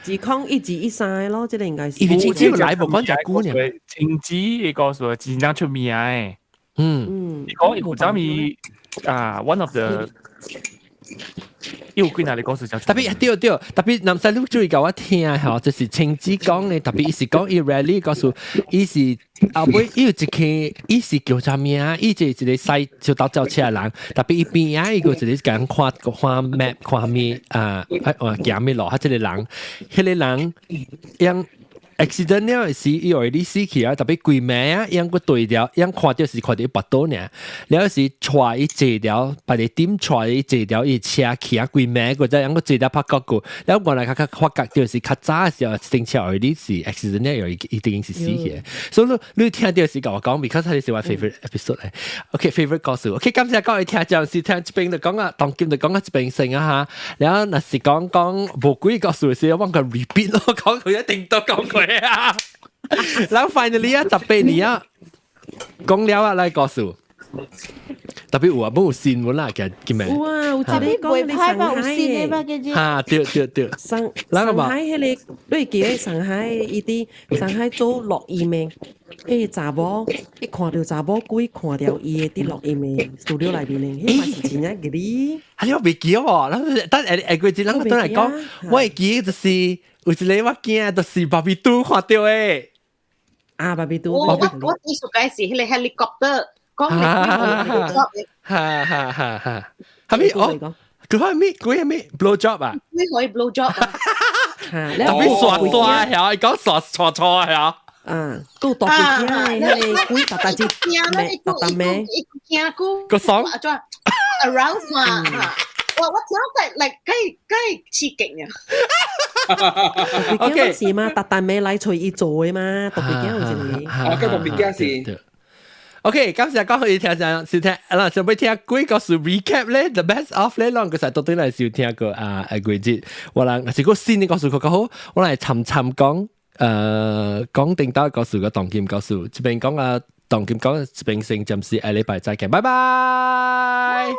嚇。1、2、1、2、3咯，即個應該是。因為晴子來無講隻姑娘。晴子嘅告訴真正出名誒。你講有啥物one of the。有幾哪裡告訴就特別對，特別南西你注意甲我聽嚇，就是晴子講嘅，特別伊是講伊 rally 告訴伊是後尾伊有一個伊是叫啥名？伊就一個西就到照車人，特別伊邊啊伊個一個講看 map 看咩行咩路，佢這個人，迄個人樣。accident 了是以為你死去啊，特別鬼名啊，樣個對了，樣看到是看到跋倒呢，了是帶伊坐了，把你點帶伊坐了，伊車去啊鬼名個只樣個坐了拍角個，了原來佢發覺就是較早嘅時候，正車為你是 accident 了，一定是死去，所以你聽到是甲我講 ，because 佢係我 favorite episode 嚟 ，OK，favorite 故事 ，OK， 今次講你聽就係聽一邊就講啊，當今就講啊一邊性啊嚇，然後若是講無幾個故事嘅時候，我講 repeat 咯，講佢一定都講佢。然後 finally 啊，18年啊，講了啊，來告訴，特別有啊，冇新聞啦，叫咩？哇，有特別講你上海嘅，嚇，對，上海迄個，你記得上海伊啲上海做錄音嘅，迄查某一看到查某鬼，看到伊啲錄音嘅 studio 內邊嘅，迄嘛是真嘅啲。啊，你我未記喎，但係嗰陣人都嚟講，我會記就是。有一個我驚就是巴比都看到誒，巴比都，我意思解是迄個 helicopter， 講你哈，係咪哦？佢係咩 blow job 啊？你可以 blow job 啊？特別刷係，講刷係。都特別驚，你鬼大隻咩？個爽，arouse 嘛。我聽得嚟梗係刺激啊！特別驚事嘛，特咩嚟隨意做嘅嘛，特別驚好似你。跟特別驚事。OK，今次講可以聽上收聽，嗱，想要聽幾個數 recap 咧 ，the best of 咧，兩個實到底嚟收聽個季節，我諗係個新嘅個數較好，我嚟尋講講定到個數個當劍個數，這邊講當劍講這邊先暫時下禮拜再見，拜拜。